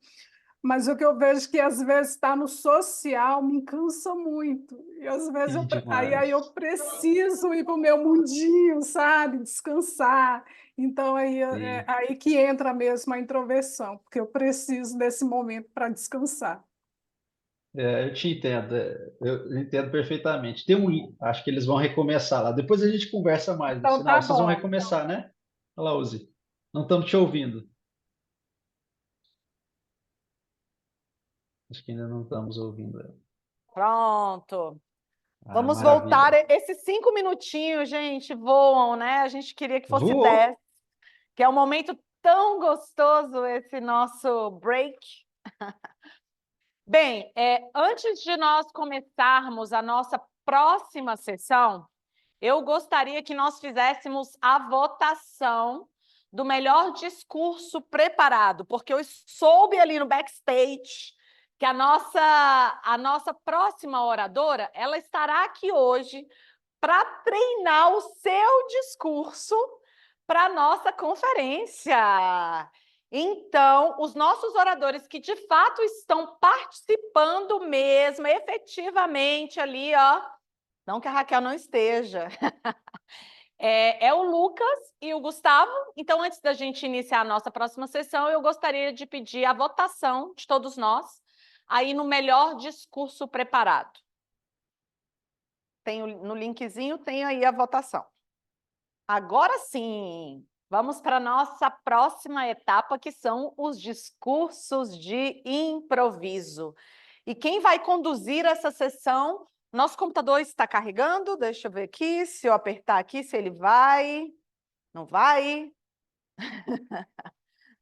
mas o que eu vejo que às vezes está no social me cansa muito. E às vezes E aí eu demais. preciso ir para o meu mundinho, sabe? Descansar. Então é Sim. aí que entra mesmo a introversão, porque eu preciso desse momento para descansar. Eu te entendo, eu entendo perfeitamente. Acho que eles vão recomeçar lá. Depois a gente conversa mais no Então tá sinal. Vocês vão bom. recomeçar, né? Olha lá, Uzi. Não estamos te ouvindo. Acho que ainda não estamos ouvindo ela. Pronto. Ah, Vamos voltar. maravilha. Esses 5 minutinhos, gente, voam, né? A gente queria que fosse Voou. 10, que é um momento tão gostoso esse nosso break. Bem, antes de nós começarmos a nossa próxima sessão, eu gostaria que nós fizéssemos a votação do melhor discurso preparado, porque eu soube ali no backstage que a nossa próxima oradora, ela estará aqui hoje para treinar o seu discurso para a nossa conferência. Então, os nossos oradores que de fato estão participando mesmo, efetivamente ali, ó, não que a Raquel não esteja, é o Lucas e o Gustavo. Então, antes da gente iniciar a nossa próxima sessão, eu gostaria de pedir a votação de todos nós aí no melhor discurso preparado. No linkzinho tem aí a votação. Agora sim, vamos para a nossa próxima etapa, que são os discursos de improviso. E quem vai conduzir essa sessão? Nosso computador está carregando, deixa eu ver aqui, se eu apertar aqui, se ele vai. Não vai?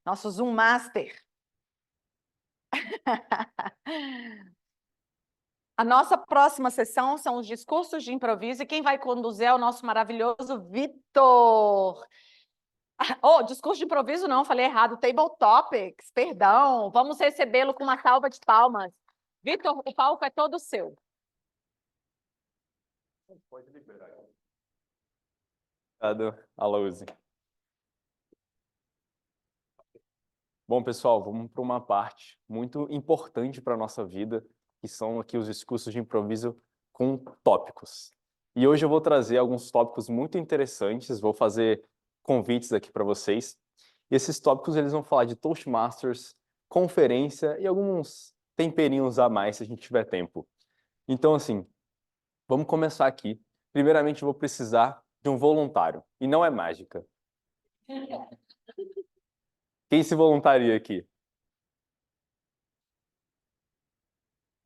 Nosso Zoom Master. A nossa próxima sessão são os discursos de improviso e quem vai conduzir é o nosso maravilhoso Vitor. Oh, discurso de improviso não, falei errado. Table Topics, perdão. Vamos recebê-lo com uma salva de palmas. Vitor, o palco é todo seu. Pode liberar. Obrigado, Alaúzi. Bom, pessoal, vamos para uma parte muito importante para a nossa vida, que são aqui os discursos de improviso com tópicos. E hoje eu vou trazer alguns tópicos muito interessantes, vou fazer convites aqui para vocês. E esses tópicos eles vão falar de Toastmasters, conferência e alguns temperinhos a mais se a gente tiver tempo. Então, assim, Vamos começar aqui. Primeiramente, eu vou precisar de um voluntário. E não é mágica. Quem se voluntaria aqui?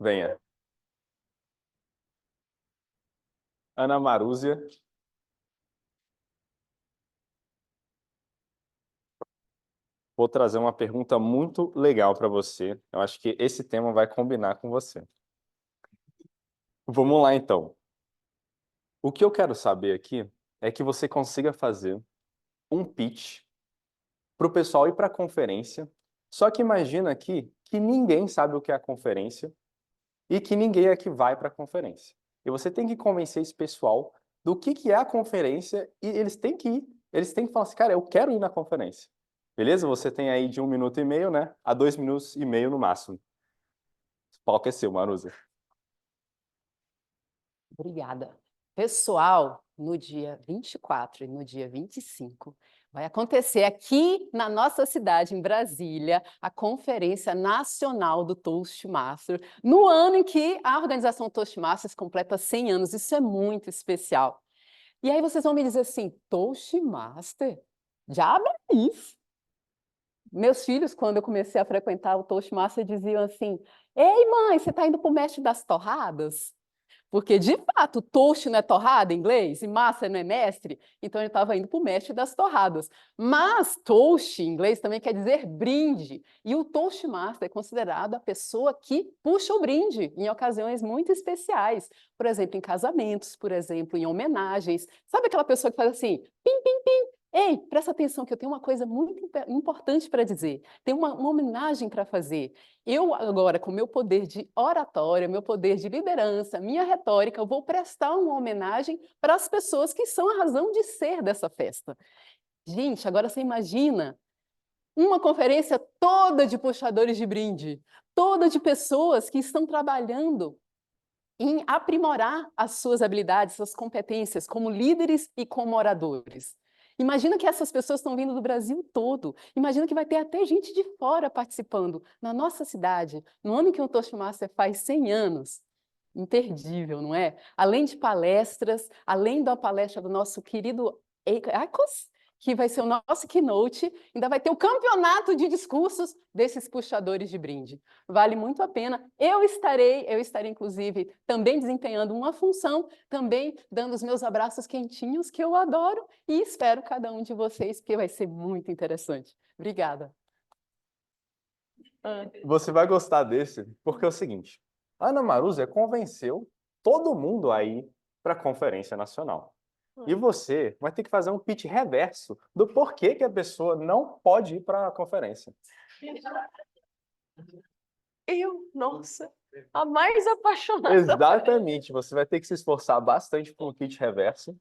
Venha. Ana Marúzia. Vou trazer uma pergunta muito legal para você. Eu acho que esse tema vai combinar com você. Vamos lá, então. O que eu quero saber aqui é que você consiga fazer um pitch para o pessoal ir para a conferência. Só que imagina aqui que ninguém sabe o que é a conferência e que ninguém aqui vai para a conferência. E você tem que convencer esse pessoal do que é a conferência e eles têm que ir. Eles têm que falar assim, cara, eu quero ir na conferência. Beleza? Você tem aí de 1 minuto e meio, né? A 2 minutos e meio no máximo. O palco é seu, Maruza. Obrigada. Pessoal, no dia 24 e no dia 25, vai acontecer aqui na nossa cidade, em Brasília, a Conferência Nacional do Toastmaster, no ano em que a organização Toastmasters completa 100 anos. Isso é muito especial. E aí vocês vão me dizer assim, Toastmaster? Diabo é isso? Meus filhos, quando eu comecei a frequentar o Toastmaster, diziam assim, ei mãe, você está indo para o mestre das torradas? Porque, de fato, toast não é torrada em inglês e master não é mestre, então ele estava indo para o mestre das torradas. Mas toast em inglês também quer dizer brinde, e o Toastmaster é considerado a pessoa que puxa o brinde em ocasiões muito especiais. Por exemplo, em casamentos, por exemplo, em homenagens. Sabe aquela pessoa que faz assim, pim, pim, pim? Ei, presta atenção que eu tenho uma coisa muito importante para dizer. Tem uma homenagem para fazer. Eu agora, com meu poder de oratória, meu poder de liderança, minha retórica, eu vou prestar uma homenagem para as pessoas que são a razão de ser dessa festa. Gente, agora você imagina uma conferência toda de puxadores de brinde, toda de pessoas que estão trabalhando em aprimorar as suas habilidades, suas competências como líderes e como oradores. Imagina que essas pessoas estão vindo do Brasil todo. Imagina que vai ter até gente de fora participando. Na nossa cidade, no ano em que o Toastmaster faz 100 anos. Imperdível, não é? Além de palestras, além da palestra do nosso querido Ecos, que vai ser o nosso keynote, ainda vai ter o campeonato de discursos desses puxadores de brinde. Vale muito a pena. Eu estarei inclusive também desempenhando uma função, também dando os meus abraços quentinhos, que eu adoro, e espero cada um de vocês, porque vai ser muito interessante. Obrigada. Você vai gostar desse, porque é o seguinte, a Ana Marúzia convenceu todo mundo a ir para a Conferência Nacional. E você vai ter que fazer um pitch reverso do porquê que a pessoa não pode ir para a conferência. Nossa, a mais apaixonada. Exatamente, você vai ter que se esforçar bastante para um pitch reverso.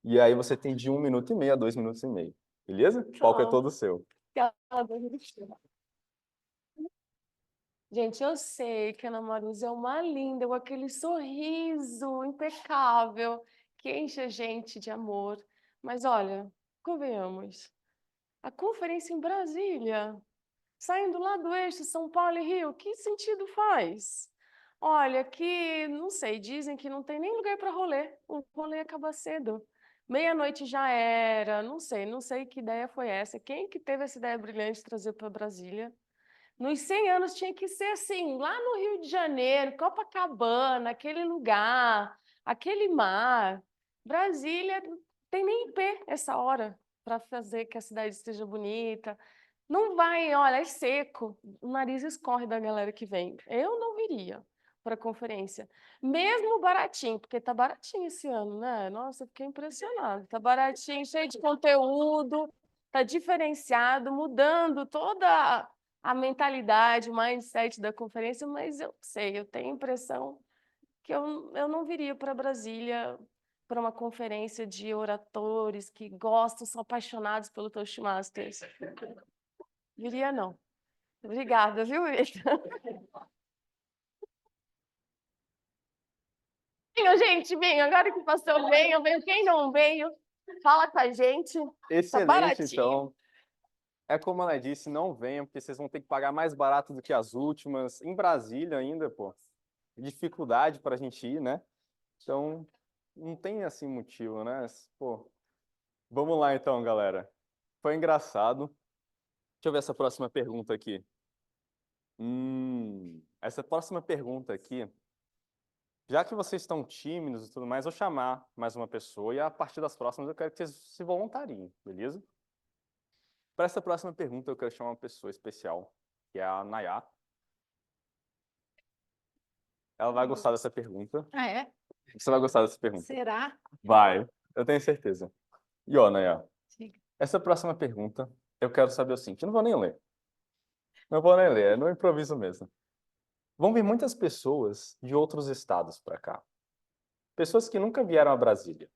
E aí você tem de 1 minuto e meio a 2 minutos e meio. Beleza? O palco é todo seu. Gente, eu sei que a Ana Marúzia é uma linda, com aquele sorriso impecável, que enche a gente de amor. Mas olha, convenhamos, a conferência em Brasília, saindo lá do eixo São Paulo e Rio, que sentido faz? Olha, que, não sei, dizem que não tem nem lugar para rolê, o rolê acaba cedo. Meia-noite já era, não sei que ideia foi essa. Quem que teve essa ideia brilhante de trazer para Brasília? Nos 100 anos tinha que ser assim, lá no Rio de Janeiro, Copacabana, aquele lugar, aquele mar. Brasília tem nem pé essa hora para fazer que a cidade esteja bonita. Não vai, olha, é seco, o nariz escorre da galera que vem. Eu não viria para a conferência, mesmo baratinho, porque tá baratinho esse ano, né? Nossa, eu fiquei impressionada. Tá baratinho, cheio de conteúdo, tá diferenciado, mudando toda a mentalidade, o mindset da conferência, mas eu sei, eu tenho a impressão que eu não viria para Brasília para uma conferência de oradores que gostam, são apaixonados pelo Toastmasters. Viria não. Obrigada, viu, Vitor? Venham, gente, venham. Agora que passou, venham. Quem não veio, fala com a gente. Tá Excelente, baratinho. então. É como ela disse, não venham, porque vocês vão ter que pagar mais barato do que as últimas. Em Brasília ainda, pô. Dificuldade para a gente ir, né? Então, não tem assim motivo, né? Pô, vamos lá então, galera. Foi engraçado. Deixa eu ver essa próxima pergunta aqui. Essa próxima pergunta aqui, já que vocês estão tímidos e tudo mais, eu vou chamar mais uma pessoa e a partir das próximas eu quero que vocês se voluntariem, beleza? Para essa próxima pergunta eu quero chamar uma pessoa especial, que é a Nayá. Ela vai gostar dessa pergunta. Ah, é? Você vai gostar dessa pergunta. Será? Vai, eu tenho certeza. E ó, Nayá, Diga. essa próxima pergunta eu quero saber o seguinte, eu não vou nem ler. Não vou nem ler, é no improviso mesmo. Vão vir muitas pessoas de outros estados para cá. Pessoas que nunca vieram a Brasília.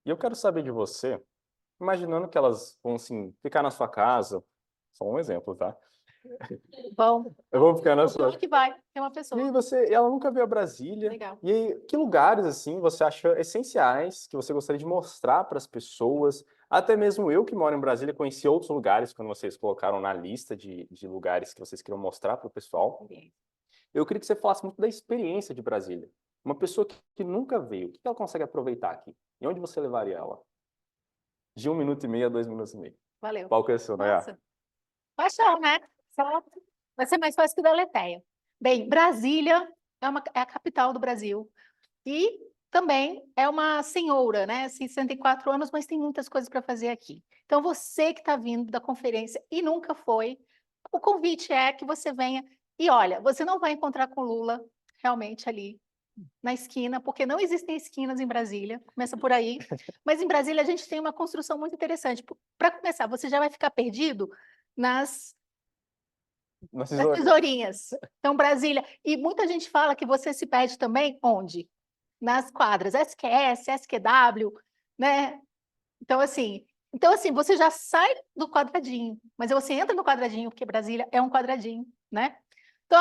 E eu quero saber de você, imaginando que elas vão, assim, ficar na sua casa. Só um exemplo, tá? Bom, Eu vou ficar na o sua... pior que vai, tem uma E pessoa. aí ela nunca veio a Brasília. Legal. E aí, que lugares, assim, você acha essenciais, que você gostaria de mostrar para as pessoas? Até mesmo eu, que moro em Brasília, conheci outros lugares, quando vocês colocaram na lista de lugares que vocês queriam mostrar para o pessoal. Eu queria que você falasse muito da experiência de Brasília. Uma pessoa que nunca veio, o que ela consegue aproveitar aqui? E onde você levaria ela? De 1 minuto e meio a 2 minutos e meio. Valeu. Qual que é o seu, Nayá? Nossa. Paixão, né? Certo? Vai ser mais fácil que o da Letéia. Bem, Brasília é a capital do Brasil. E também é uma senhora, né? 64 anos, mas tem muitas coisas para fazer aqui. Então, você que está vindo da conferência e nunca foi, o convite é que você venha. E olha, você não vai encontrar com Lula realmente ali na esquina, porque não existem esquinas em Brasília, começa por aí. Mas em Brasília a gente tem uma construção muito interessante. Para começar, você já vai ficar perdido nas Nas tesourinhas. Então, Brasília. E muita gente fala que você se perde também onde? Nas quadras SQS, SQW, né? Então assim, você já sai do quadradinho, mas você entra no quadradinho, porque Brasília é um quadradinho, né? Então,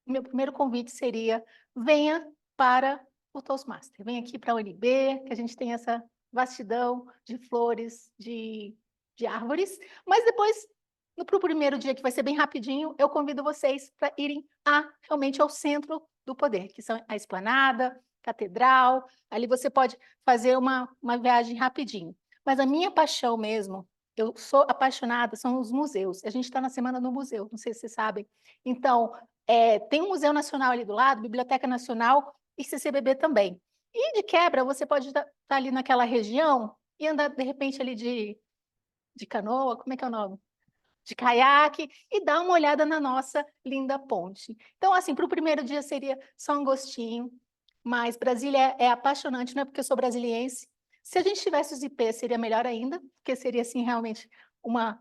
meu primeiro convite seria: venha para o Toastmaster, venha aqui para a UNB, que a gente tem essa vastidão de flores, de árvores, mas depois, para o primeiro dia, que vai ser bem rapidinho, eu convido vocês para irem realmente ao centro do poder, que são a Esplanada, Catedral, ali você pode fazer uma viagem rapidinho. Mas a minha paixão mesmo, eu sou apaixonada, são os museus. A gente está na Semana do Museu, não sei se vocês sabem. Então, tem um Museu Nacional ali do lado, Biblioteca Nacional e CCBB também. E de quebra, você pode estar ali naquela região e andar, de repente, ali de canoa, como é que é o nome? De caiaque, e dar uma olhada na nossa linda ponte. Então, assim, para o primeiro dia seria só um gostinho, mas Brasília é apaixonante, não é porque eu sou brasiliense. Se a gente tivesse os IPs, seria melhor ainda, porque seria, assim, realmente uma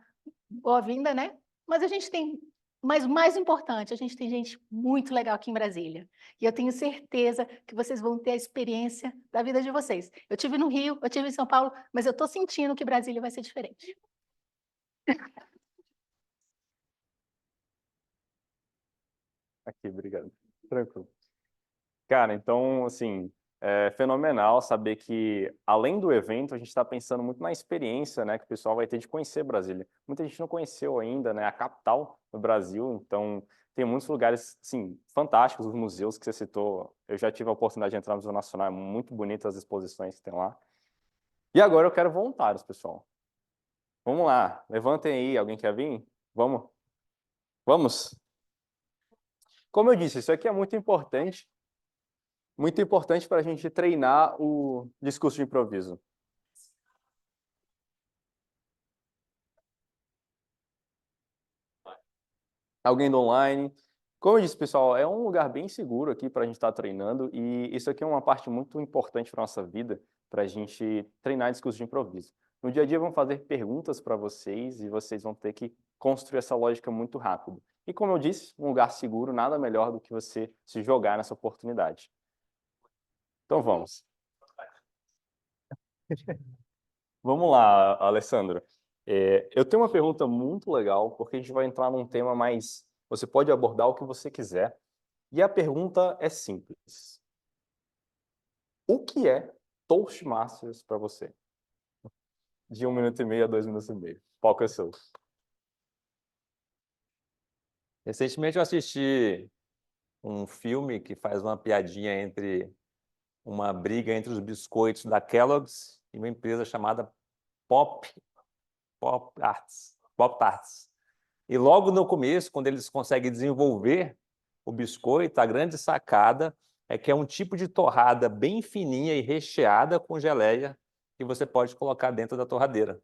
boa-vinda, né? Mas a gente tem... Mas o mais importante, a gente tem gente muito legal aqui em Brasília. E eu tenho certeza que vocês vão ter a experiência da vida de vocês. Eu tive no Rio, eu tive em São Paulo, mas eu estou sentindo que Brasília vai ser diferente. Aqui, obrigado. Tranquilo. Cara, então, assim, é fenomenal saber que, além do evento, a gente está pensando muito na experiência, né, que o pessoal vai ter de conhecer Brasília. Muita gente não conheceu ainda, né, a capital do Brasil, então tem muitos lugares, assim, fantásticos, os museus que você citou. Eu já tive a oportunidade de entrar no Museu Nacional, é muito bonito as exposições que tem lá. E agora eu quero voluntários, pessoal. Vamos lá, levantem aí, alguém quer vir? Vamos? Vamos? Como eu disse, isso aqui é muito importante para a gente treinar o discurso de improviso. Alguém do online. Como eu disse, pessoal, é um lugar bem seguro aqui para a gente estar treinando e isso aqui é uma parte muito importante para a nossa vida, para a gente treinar discurso de improviso. No dia a dia, vamos fazer perguntas para vocês e vocês vão ter que construir essa lógica muito rápido. E como eu disse, um lugar seguro, nada melhor do que você se jogar nessa oportunidade. Então vamos. Vamos lá, Alessandro. Eu tenho uma pergunta muito legal, porque a gente vai entrar num tema mais... Você pode abordar o que você quiser. E a pergunta é simples. O que é Toastmasters para você? De 1 minuto e meio a 2 minutos e meio. Qual que é o seu? Recentemente eu assisti um filme que faz uma piadinha entre uma briga entre os biscoitos da Kellogg's e uma empresa chamada Pop-Tarts. E logo no começo, quando eles conseguem desenvolver o biscoito, a grande sacada é que é um tipo de torrada bem fininha e recheada com geleia que você pode colocar dentro da torradeira.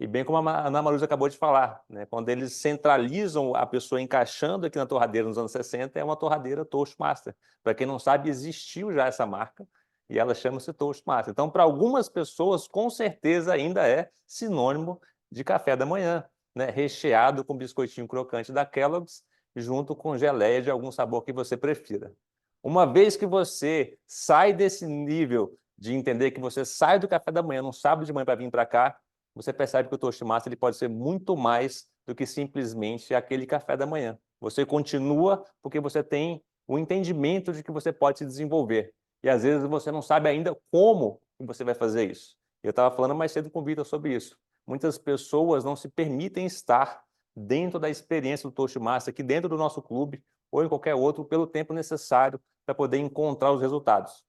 E bem como a Ana Maruza acabou de falar, né? Quando eles centralizam a pessoa encaixando aqui na torradeira nos anos 60, é uma torradeira Toastmaster. Para quem não sabe, existiu já essa marca e ela chama-se Toastmaster. Então, para algumas pessoas, com certeza ainda é sinônimo de café da manhã, né? Recheado com biscoitinho crocante da Kellogg's, junto com geleia de algum sabor que você prefira. Uma vez que você sai desse nível de entender que você sai do café da manhã no sábado de manhã para vir para cá, você percebe que o Toastmaster ele pode ser muito mais do que simplesmente aquele café da manhã. Você continua porque você tem o entendimento de que você pode se desenvolver. E às vezes você não sabe ainda como você vai fazer isso. Eu estava falando mais cedo com o Vitor sobre isso. Muitas pessoas não se permitem estar dentro da experiência do Toastmaster, aqui dentro do nosso clube, ou em qualquer outro, pelo tempo necessário para poder encontrar os resultados.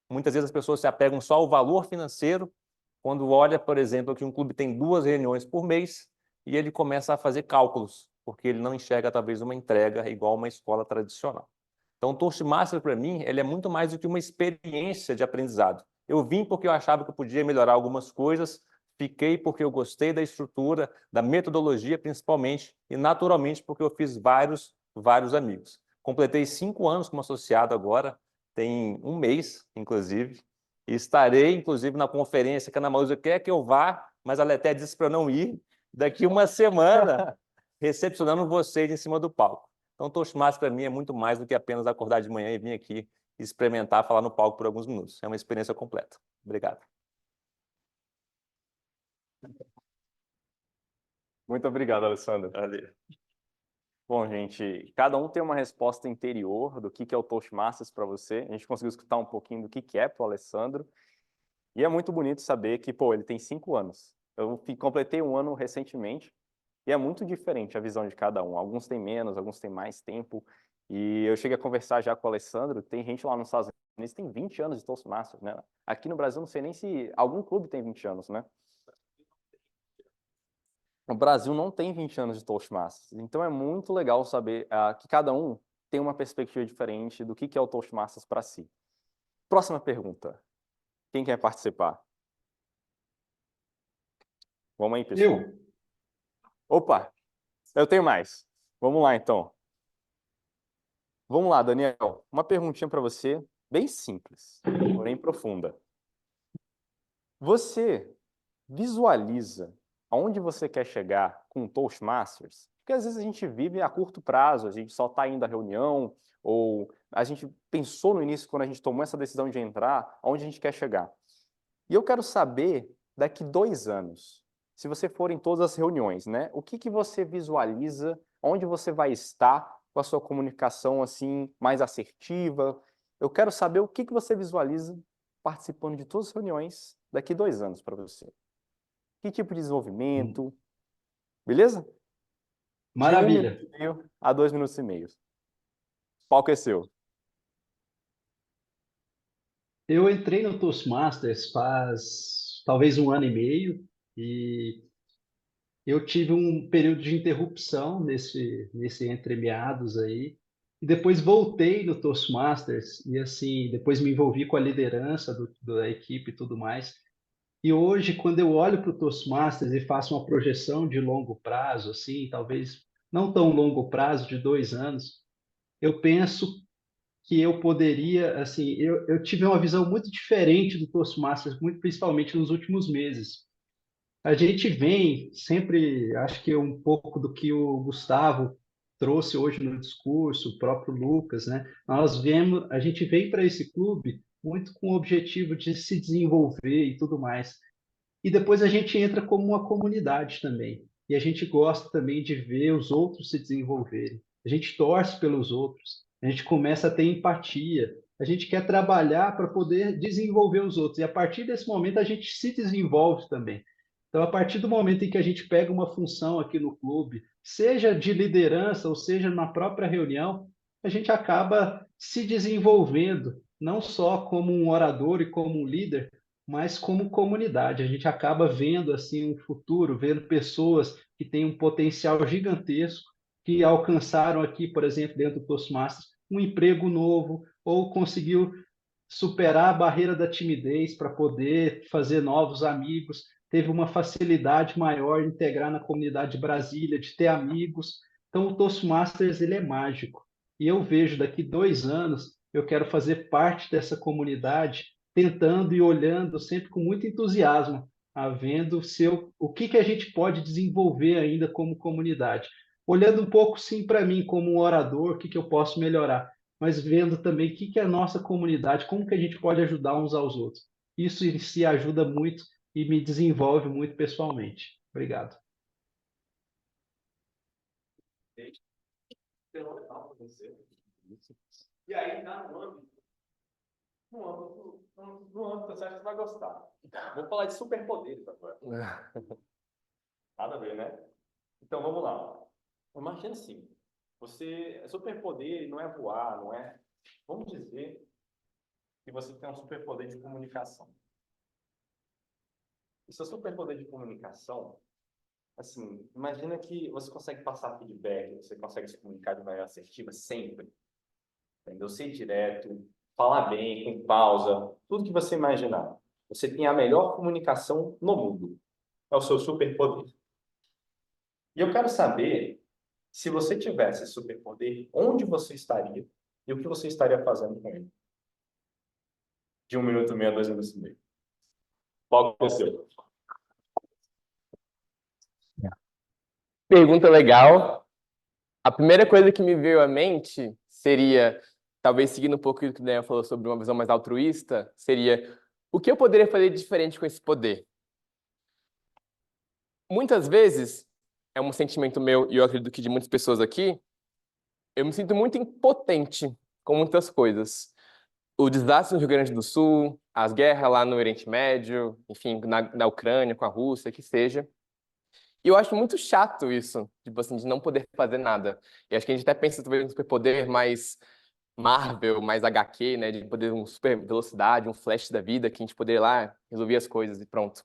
Muitas vezes as pessoas se apegam só ao valor financeiro, quando olha, por exemplo, que um clube tem 2 reuniões por mês e ele começa a fazer cálculos, porque ele não enxerga talvez uma entrega igual uma escola tradicional. Então, o Toastmaster, para mim, ele é muito mais do que uma experiência de aprendizado. Eu vim porque eu achava que eu podia melhorar algumas coisas, fiquei porque eu gostei da estrutura, da metodologia, principalmente, e naturalmente porque eu fiz vários amigos. Completei 5 anos como associado agora, tem um mês, inclusive, e estarei, inclusive, na conferência que a Ana Maruza quer que eu vá, mas ela até disse para eu não ir, daqui uma semana, recepcionando vocês em cima do palco. Então, Toastmaster para mim é muito mais do que apenas acordar de manhã e vir aqui experimentar, falar no palco por alguns minutos. É uma experiência completa. Obrigado. Muito obrigado, Alessandro. Valeu. Bom, gente, cada um tem uma resposta interior do que é o Toastmasters para você. A gente conseguiu escutar um pouquinho do que é para o Alessandro. E é muito bonito saber que, pô, ele tem 5 anos. Eu completei um ano recentemente e é muito diferente a visão de cada um. Alguns têm menos, alguns têm mais tempo. E eu cheguei a conversar já com o Alessandro, tem gente lá nos Estados Unidos que tem 20 anos de Toastmasters, né? Aqui no Brasil, não sei nem se algum clube tem 20 anos, né? O Brasil não tem 20 anos de Toastmasters. Então é muito legal saber que cada um tem uma perspectiva diferente do que é o Toastmasters para si. Próxima pergunta. Quem quer participar? Vamos aí, pessoal. Eu. Opa, eu tenho mais. Vamos lá, então. Vamos lá, Daniel. Uma perguntinha para você, bem simples, porém profunda. Você visualiza aonde você quer chegar com o Toastmasters? Porque às vezes a gente vive a curto prazo, a gente só está indo à reunião, ou a gente pensou no início, quando a gente tomou essa decisão de entrar, aonde a gente quer chegar. E eu quero saber, daqui 2 anos, se você for em todas as reuniões, né? O que você visualiza, onde você vai estar com a sua comunicação assim mais assertiva? Eu quero saber o que você visualiza participando de todas as reuniões daqui 2 anos para você. Que tipo de desenvolvimento? Beleza? Maravilha. De 1 minuto e meio a 2 minutos e meio. O palco é seu. Eu entrei no Toastmasters faz talvez 1 ano e meio e eu tive um período de interrupção nesse entremeados aí e depois voltei no Toastmasters e assim depois me envolvi com a liderança da equipe e tudo mais. E hoje, quando eu olho para o Toastmasters e faço uma projeção de longo prazo, assim, talvez não tão longo prazo, de 2 anos, eu penso que eu poderia, assim, eu tive uma visão muito diferente do Toastmasters, muito principalmente nos últimos meses. A gente vem sempre, acho que um pouco do que o Gustavo trouxe hoje no discurso, o próprio Lucas, né? A gente vem para esse clube muito com o objetivo de se desenvolver e tudo mais. E depois a gente entra como uma comunidade também. E a gente gosta também de ver os outros se desenvolverem. A gente torce pelos outros. A gente começa a ter empatia. A gente quer trabalhar para poder desenvolver os outros. E a partir desse momento a gente se desenvolve também. Então, a partir do momento em que a gente pega uma função aqui no clube, seja de liderança ou seja na própria reunião, a gente acaba se desenvolvendo não só como um orador e como um líder, mas como comunidade. A gente acaba vendo assim um futuro, vendo pessoas que têm um potencial gigantesco, que alcançaram aqui, por exemplo, dentro do Toastmasters, um emprego novo, ou conseguiu superar a barreira da timidez para poder fazer novos amigos, teve uma facilidade maior de integrar na comunidade de Brasília, de ter amigos. Então, o Toastmasters ele é mágico. E eu vejo daqui 2 anos, eu quero fazer parte dessa comunidade, tentando e olhando sempre com muito entusiasmo, vendo o que a gente pode desenvolver ainda como comunidade. Olhando um pouco, sim, para mim, como um orador, o que eu posso melhorar, mas vendo também o que é a nossa comunidade, como que a gente pode ajudar uns aos outros. Isso em si ajuda muito e me desenvolve muito pessoalmente. Obrigado. E aí, no âmbito, você acha que você vai gostar. Vou falar de superpoderes agora. Nada a ver, né? Então, vamos lá. Imagina assim, superpoder não é voar, não é... Vamos dizer que você tem um superpoder de comunicação. E seu superpoder de comunicação, assim, imagina que você consegue passar feedback, você consegue se comunicar de maneira assertiva sempre, entendeu? Ser direto, falar bem, com pausa, tudo que você imaginar. Você tem a melhor comunicação no mundo. É o seu superpoder. E eu quero saber, se você tivesse esse superpoder, onde você estaria e o que você estaria fazendo com ele? De 1 minuto e meio a 2 minutos e meio. Qual que é o seu? Pergunta legal. A primeira coisa que me veio à mente seria, talvez seguindo um pouco do que o Daniel falou sobre uma visão mais altruísta, seria o que eu poderia fazer de diferente com esse poder? Muitas vezes, é um sentimento meu, e eu acredito que de muitas pessoas aqui, eu me sinto muito impotente com muitas coisas. O desastre no Rio Grande do Sul, as guerras lá no Oriente Médio, enfim, na Ucrânia, com a Rússia, que seja. E eu acho muito chato isso, tipo assim, de não poder fazer nada. E acho que a gente até pensa talvez um superpoder mais Marvel, mais HQ, né, de poder uma super velocidade, um flash da vida, que a gente poder ir lá resolver as coisas e pronto.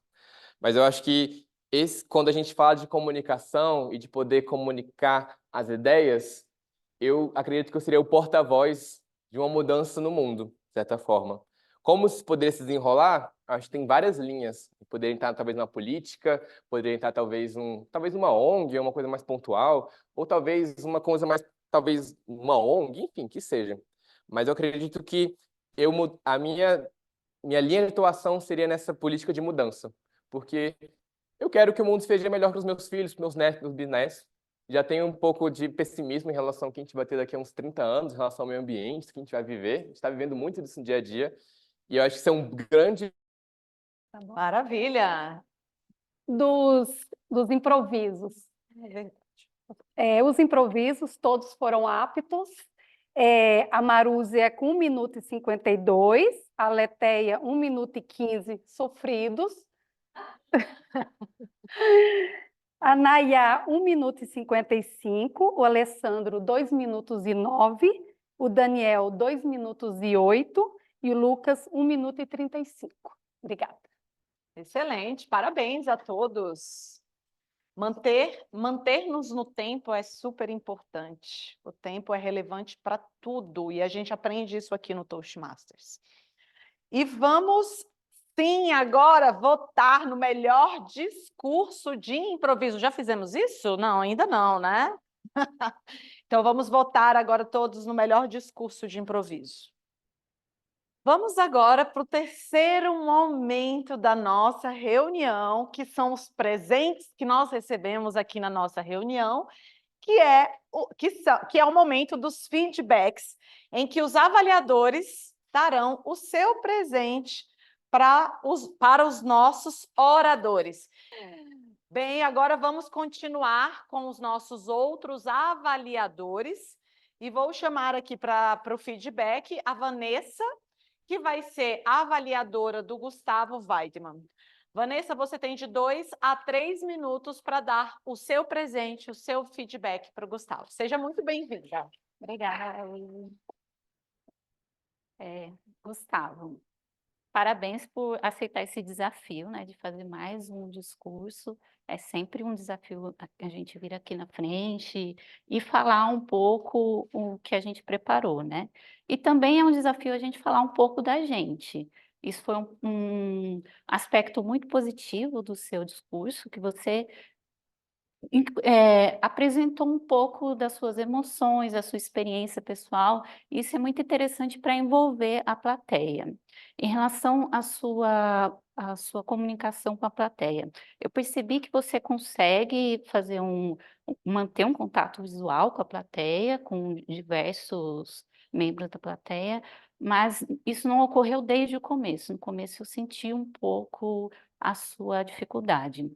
Mas eu acho que quando a gente fala de comunicação e de poder comunicar as ideias, eu acredito que eu seria o porta-voz de uma mudança no mundo, de certa forma. Como isso poderia se desenrolar? Acho que tem várias linhas. Poderia entrar talvez na política, poderia entrar talvez uma ONG, uma coisa mais pontual, ou talvez uma coisa mais, talvez uma ONG, enfim, que seja. Mas eu acredito que a minha linha de atuação seria nessa política de mudança, porque eu quero que o mundo seja melhor para os meus filhos, para os meus netos, para os bisnetos. Já tenho um pouco de pessimismo em relação ao que a gente vai ter daqui a uns 30 anos, em relação ao meio ambiente, que a gente vai viver. A gente está vivendo muito disso no dia a dia. E eu acho que isso é um grande... Maravilha! Dos improvisos. Os improvisos, todos foram aptos. A Maruse é com 1 minuto e 52, a Leteia 1 minuto e 15 sofridos. A Nayá, 1 minuto e 55, o Alessandro, 2 minutos e 9, o Daniel, 2 minutos e 8, e o Lucas, 1 minuto e 35. Obrigada. Excelente, parabéns a todos. Manter-nos no tempo é super importante. O tempo é relevante para tudo, e a gente aprende isso aqui no Toastmasters. E vamos... Sim, agora votar no melhor discurso de improviso. Já fizemos isso? Não, ainda não, né? Então, vamos votar agora todos no melhor discurso de improviso. Vamos agora para o terceiro momento da nossa reunião, que são os presentes que nós recebemos aqui na nossa reunião, que é o momento dos feedbacks, em que os avaliadores darão o seu presente para os nossos oradores. Bem, agora vamos continuar com os nossos outros avaliadores e vou chamar aqui para o feedback a Vanessa, que vai ser a avaliadora do Gustavo Weidmann. Vanessa, você tem de 2 a 3 minutos para dar o seu presente, o seu feedback para o Gustavo. Seja muito bem-vinda. Obrigada. Gustavo, parabéns por aceitar esse desafio, né, de fazer mais um discurso. É sempre um desafio a gente vir aqui na frente e falar um pouco o que a gente preparou, né? E também é um desafio a gente falar um pouco da gente. Isso foi um aspecto muito positivo do seu discurso, que você apresentou um pouco das suas emoções, da sua experiência pessoal. Isso é muito interessante para envolver a plateia. Em relação à sua comunicação com a plateia, eu percebi que você consegue manter um contato visual com a plateia, com diversos membros da plateia, mas isso não ocorreu desde o começo. No começo eu senti um pouco a sua dificuldade.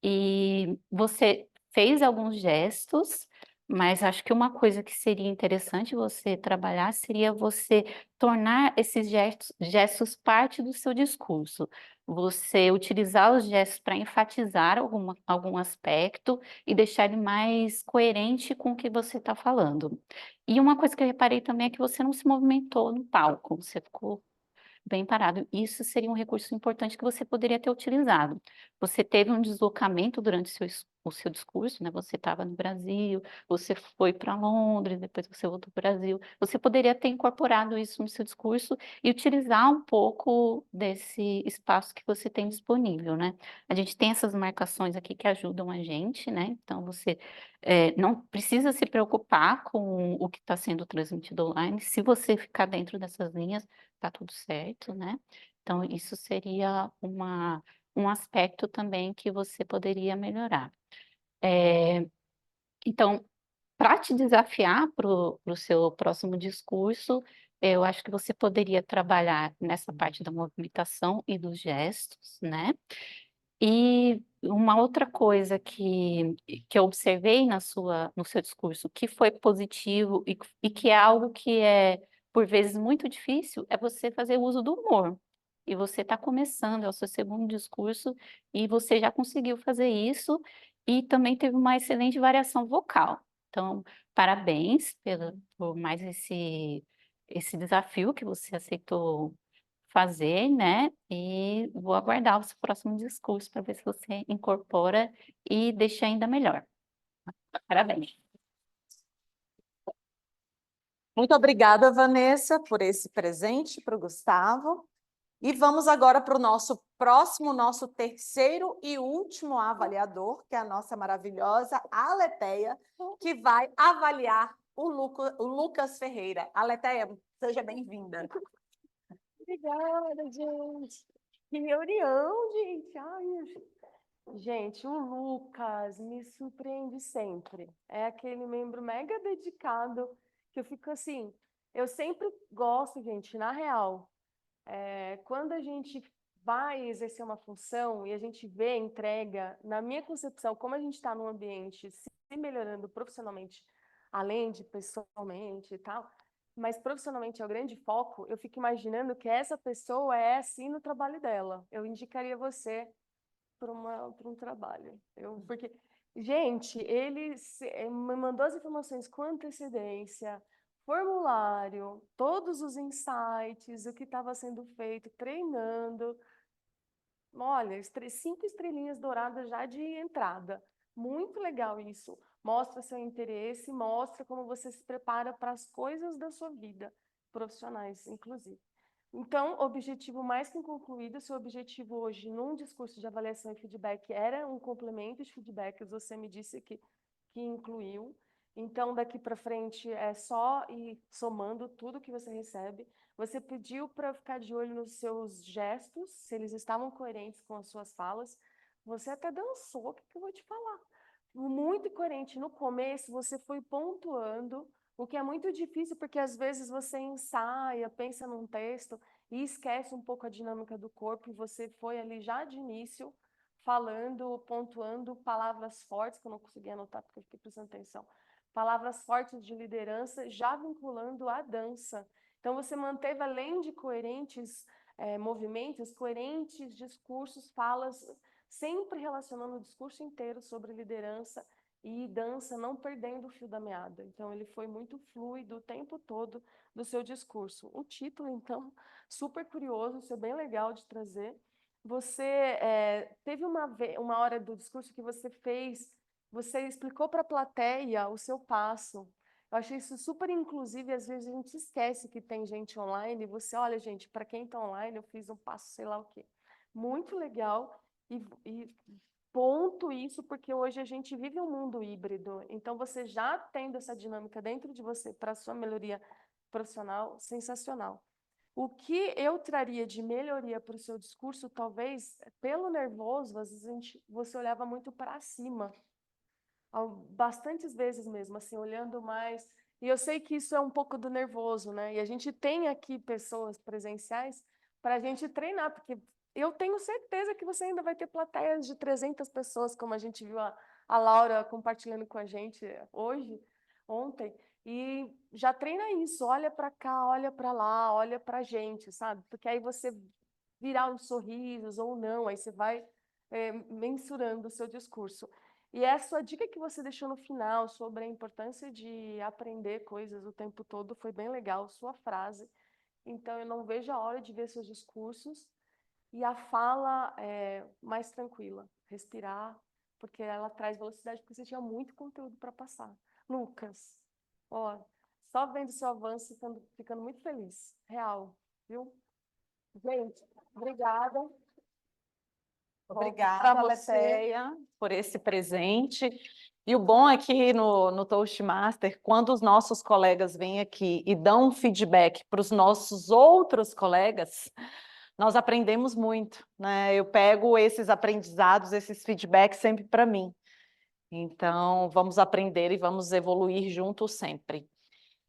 E você fez alguns gestos, mas acho que uma coisa que seria interessante você trabalhar seria você tornar esses gestos parte do seu discurso. Você utilizar os gestos para enfatizar algum aspecto e deixar ele mais coerente com o que você está falando. E uma coisa que eu reparei também é que você não se movimentou no palco, você ficou bem parado. Isso seria um recurso importante que você poderia ter utilizado. Você teve um deslocamento durante o seu discurso, né? Você estava no Brasil, você foi para Londres, depois você voltou para o Brasil. Você poderia ter incorporado isso no seu discurso e utilizar um pouco desse espaço que você tem disponível, né? A gente tem essas marcações aqui que ajudam a gente, né? Então, você não precisa se preocupar com o que está sendo transmitido online. Se você ficar dentro dessas linhas, tá tudo certo, né? Então, isso seria um aspecto também que você poderia melhorar. Então, para te desafiar para o seu próximo discurso, eu acho que você poderia trabalhar nessa parte da movimentação e dos gestos, né? E uma outra coisa que eu observei no seu discurso, que foi positivo e que é algo que é, por vezes, muito difícil, é você fazer uso do humor. E você está começando, é o seu segundo discurso, e você já conseguiu fazer isso, e também teve uma excelente variação vocal. Então, parabéns por mais esse desafio que você aceitou fazer, né? E vou aguardar o seu próximo discurso para ver se você incorpora e deixa ainda melhor. Parabéns. Muito obrigada, Vanessa, por esse presente para o Gustavo. E vamos agora para o nosso terceiro e último avaliador, que é a nossa maravilhosa Aleteia, que vai avaliar o Lucas Ferreira. Aleteia, seja bem-vinda. Obrigada, gente. Que reunião, gente. Ai, gente, o Lucas me surpreende sempre. É aquele membro mega dedicado que eu fico assim. Eu sempre gosto, gente, na real, quando a gente vai exercer uma função e a gente vê a entrega, na minha concepção, como a gente está num ambiente se melhorando profissionalmente, além de pessoalmente e tal, mas profissionalmente é o grande foco, eu fico imaginando que essa pessoa é assim no trabalho dela. Eu indicaria você para um trabalho. Porque, gente, ele me mandou as informações com antecedência, formulário, todos os insights, o que estava sendo feito, treinando. Olha, 5 estrelinhas douradas já de entrada. Muito legal isso. Mostra seu interesse, mostra como você se prepara para as coisas da sua vida, profissionais, inclusive. Então, objetivo mais que concluído, seu objetivo hoje num discurso de avaliação e feedback era um complemento de feedback, você me disse que incluiu. Então, daqui para frente é só ir somando tudo que você recebe. Você pediu para ficar de olho nos seus gestos, se eles estavam coerentes com as suas falas. Você até dançou, o que eu vou te falar? Muito coerente. No começo, você foi pontuando, o que é muito difícil, porque às vezes você ensaia, pensa num texto e esquece um pouco a dinâmica do corpo, e você foi ali já de início, falando, pontuando palavras fortes, que eu não consegui anotar porque eu fiquei prestando atenção, palavras fortes de liderança, já vinculando a dança. Então, você manteve, além de coerentes movimentos, coerentes discursos, falas, sempre relacionando o discurso inteiro sobre liderança e dança não perdendo o fio da meada. Então, ele foi muito fluido o tempo todo do seu discurso. O título, então, super curioso, isso é bem legal de trazer. Você teve uma hora do discurso que você explicou para a plateia o seu passo. Eu achei isso super inclusivo e às vezes a gente esquece que tem gente online e você, olha, gente, para quem está online, eu fiz um passo sei lá o quê. Muito legal e ponto isso, porque hoje a gente vive um mundo híbrido. Então, você já tendo essa dinâmica dentro de você para a sua melhoria profissional, sensacional. O que eu traria de melhoria para o seu discurso, talvez, pelo nervoso, às vezes você olhava muito para cima, bastantes vezes mesmo, assim, olhando mais. E eu sei que isso é um pouco do nervoso, né? E a gente tem aqui pessoas presenciais para a gente treinar, porque eu tenho certeza que você ainda vai ter plateias de 300 pessoas, como a gente viu a Laura compartilhando com a gente ontem. E já treina isso, olha para cá, olha para lá, olha para a gente, sabe? Porque aí você virar uns sorrisos ou não, aí você vai mensurando o seu discurso. E essa dica que você deixou no final sobre a importância de aprender coisas o tempo todo foi bem legal, sua frase. Então, eu não vejo a hora de ver seus discursos e a fala mais tranquila, respirar, porque ela traz velocidade, porque você tinha muito conteúdo para passar. Lucas, ó, só vendo seu avanço, ficando muito feliz. Real, viu? Gente, obrigada. Obrigada, Aletheia, por esse presente. E o bom é que no Toastmaster, quando os nossos colegas vêm aqui e dão um feedback para os nossos outros colegas, nós aprendemos muito, né? Eu pego esses aprendizados, esses feedbacks sempre para mim. Então, vamos aprender e vamos evoluir juntos sempre.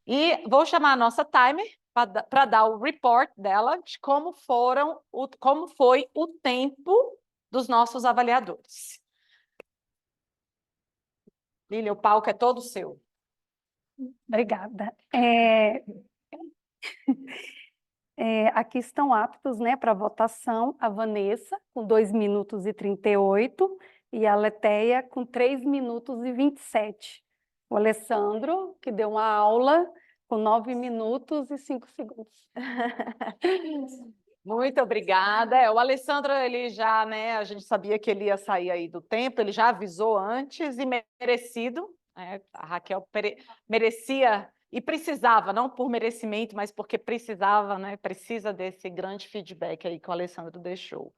E vou chamar a nossa timer para dar o report dela de como foi o tempo dos nossos avaliadores. Lília, o palco é todo seu. Obrigada. Aqui estão aptos, né, para votação a Vanessa, com 2 minutos e 38, e a Aletheia, com 3 minutos e 27. O Alessandro, que deu uma aula, com 9 minutos e 5 segundos. Muito obrigada. O Alessandro, ele já, né, a gente sabia que ele ia sair aí do tempo, ele já avisou antes e merecido. A Raquel merecia e precisava, não por merecimento, mas porque precisava, né, precisa desse grande feedback aí que o Alessandro deixou.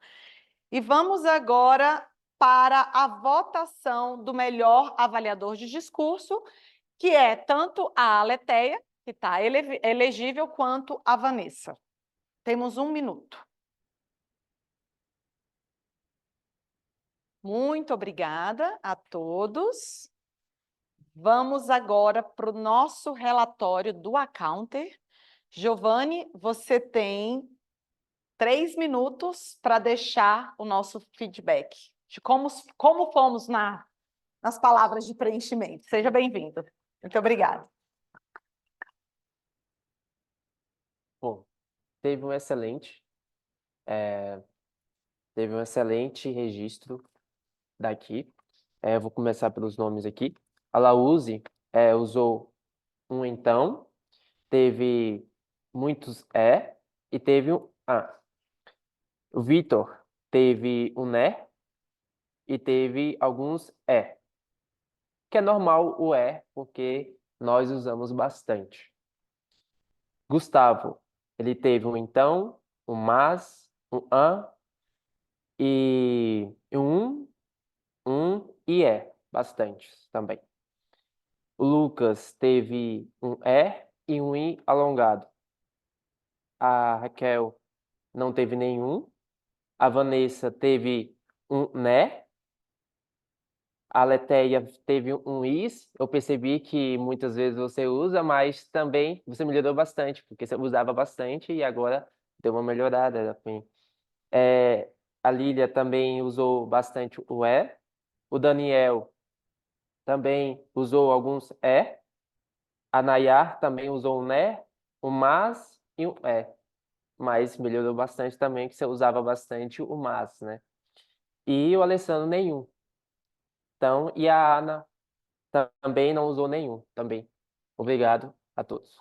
E vamos agora para a votação do melhor avaliador de discurso, que é tanto a Aletheia, que está elegível, quanto a Vanessa. Temos 1 minuto. Muito obrigada a todos. Vamos agora para o nosso relatório do Accounter. Giovanni, você tem 3 minutos para deixar o nosso feedback de como fomos nas palavras de preenchimento. Seja bem-vindo. Muito obrigada. Bom, teve um excelente registro daqui. Vou começar pelos nomes aqui. A Lauze usou um então, teve muitos e teve um a. O Vitor teve um né e teve alguns que é normal o porque nós usamos bastante. Gustavo, ele teve um então, um mas, um e um e bastante também. O Lucas teve um e um i alongado. A Raquel não teve nenhum. A Vanessa teve um né. A Aletheia teve um is. Eu percebi que muitas vezes você usa, mas também você melhorou bastante, porque você usava bastante e agora deu uma melhorada. Assim. A Lília também usou bastante o O Daniel também usou alguns A Nayar também usou um né, um mas e um Mas melhorou bastante também, que você usava bastante o mas, né? E o Alessandro nenhum. Então, e a Ana também não usou nenhum, também. Obrigado a todos.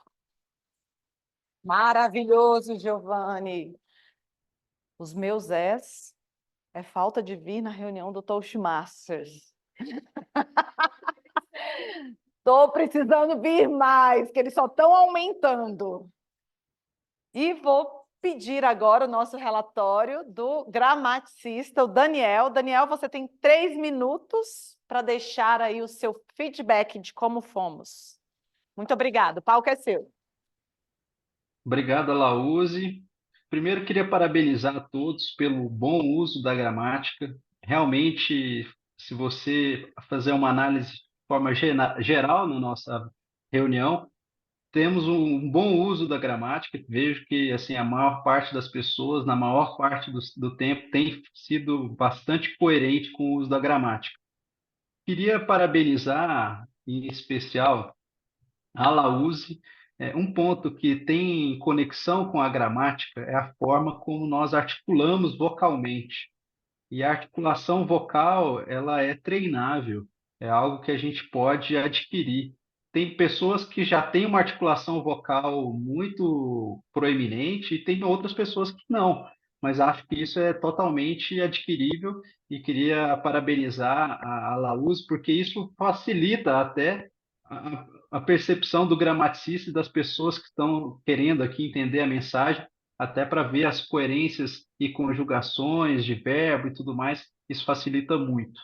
Maravilhoso, Giovanni. Os meus é falta de vir na reunião do Toastmasters. Estou precisando vir mais, que eles só estão aumentando. E vou pedir agora o nosso relatório do gramaticista, o Daniel. Daniel, você tem 3 minutos para deixar aí o seu feedback de como fomos. Muito obrigado. O palco é seu. Obrigado, Laúze. Primeiro, queria parabenizar a todos pelo bom uso da gramática. Realmente, se você fazer uma análise de forma geral na nossa reunião, temos um bom uso da gramática. Vejo que assim, a maior parte das pessoas, na maior parte do tempo, tem sido bastante coerente com o uso da gramática. Queria parabenizar, em especial, a Laúze. Um ponto que tem conexão com a gramática é a forma como nós articulamos vocalmente. E a articulação vocal, ela é treinável, é algo que a gente pode adquirir. Tem pessoas que já têm uma articulação vocal muito proeminente e tem outras pessoas que não, mas acho que isso é totalmente adquirível e queria parabenizar a Laúze, porque isso facilita até a percepção do gramaticista e das pessoas que estão querendo aqui entender a mensagem, até para ver as coerências e conjugações de verbo e tudo mais, isso facilita muito.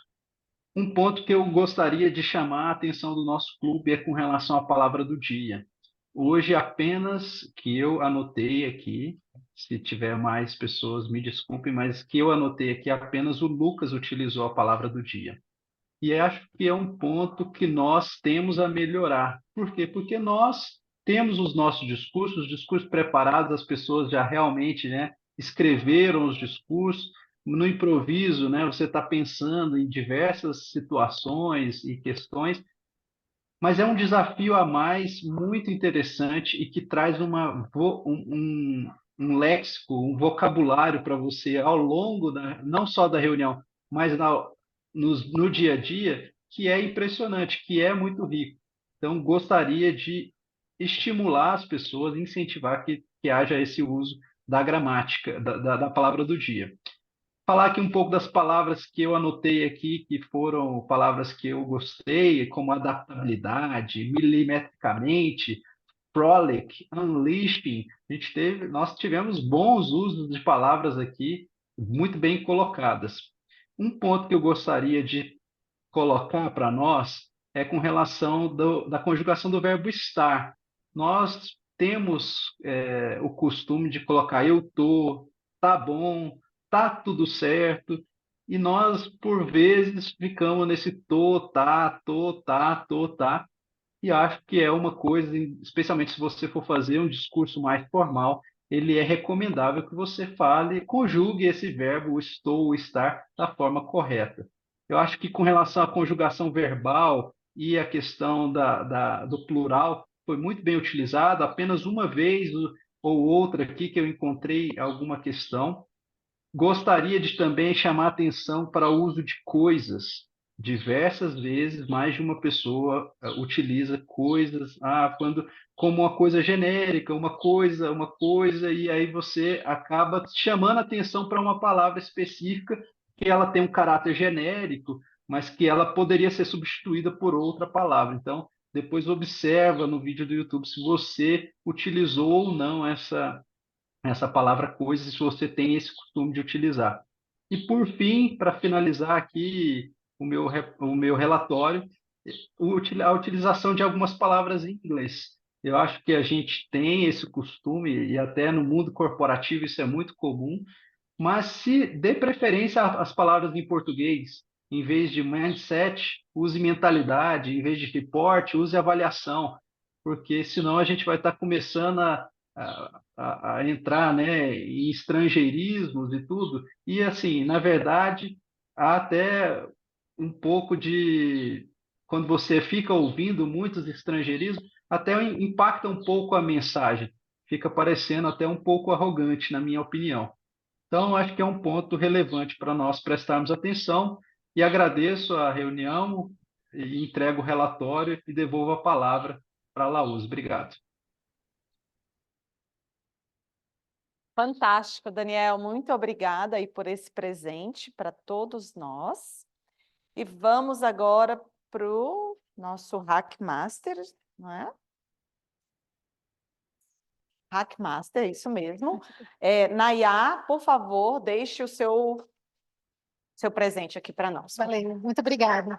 Um ponto que eu gostaria de chamar a atenção do nosso clube é com relação à palavra do dia. Hoje, apenas que eu anotei aqui, se tiver mais pessoas, me desculpem, mas que eu anotei aqui, apenas o Lucas utilizou a palavra do dia. E acho que é um ponto que nós temos a melhorar. Por quê? Porque nós temos os nossos discursos preparados, as pessoas já realmente, né, escreveram os discursos. No improviso, né, você está pensando em diversas situações e questões, mas é um desafio a mais muito interessante e que traz um léxico, um vocabulário para você ao longo não só da reunião, mas no dia a dia, que é impressionante, que é muito rico. Então, gostaria de estimular as pessoas, incentivar que haja esse uso da gramática, da palavra do dia. Falar aqui um pouco das palavras que eu anotei aqui, que foram palavras que eu gostei, como adaptabilidade, milimetricamente, frolic, unleashing. Nós tivemos bons usos de palavras aqui, muito bem colocadas. Um ponto que eu gostaria de colocar para nós é com relação da conjugação do verbo estar. Nós temos o costume de colocar eu tô, tá bom, tá tudo certo, e nós, por vezes, ficamos nesse tô, tá, e acho que é uma coisa, especialmente se você for fazer um discurso mais formal, ele é recomendável que você conjugue esse verbo, o estou, o estar, da forma correta. Eu acho que com relação à conjugação verbal e a questão do plural, foi muito bem utilizado, apenas uma vez ou outra aqui que eu encontrei alguma questão. Gostaria de também chamar atenção para o uso de coisas. Diversas vezes, mais de uma pessoa utiliza coisas, como uma coisa genérica, uma coisa, e aí você acaba chamando atenção para uma palavra específica que ela tem um caráter genérico, mas que ela poderia ser substituída por outra palavra. Então, depois observa no vídeo do YouTube se você utilizou ou não essa palavra coisas, se você tem esse costume de utilizar. E, por fim, para finalizar aqui o meu relatório, a utilização de algumas palavras em inglês. Eu acho que a gente tem esse costume, e até no mundo corporativo isso é muito comum, mas se dê preferência às palavras em português. Em vez de mindset, use mentalidade, em vez de report, use avaliação, porque senão a gente vai estar começando a entrar, né, em estrangeirismos e tudo, e assim, na verdade, há até um pouco de, quando você fica ouvindo muitos estrangeirismos, até impacta um pouco a mensagem, fica parecendo até um pouco arrogante, na minha opinião. Então, acho que é um ponto relevante para nós prestarmos atenção, e agradeço a reunião, e entrego o relatório e devolvo a palavra para a Laús. Obrigado. Fantástico, Daniel. Muito obrigada aí por esse presente para todos nós. E vamos agora para o nosso Hackmaster, não é? Hackmaster, isso mesmo. Nayá, por favor, deixe o seu presente aqui para nós. Valeu, muito obrigada.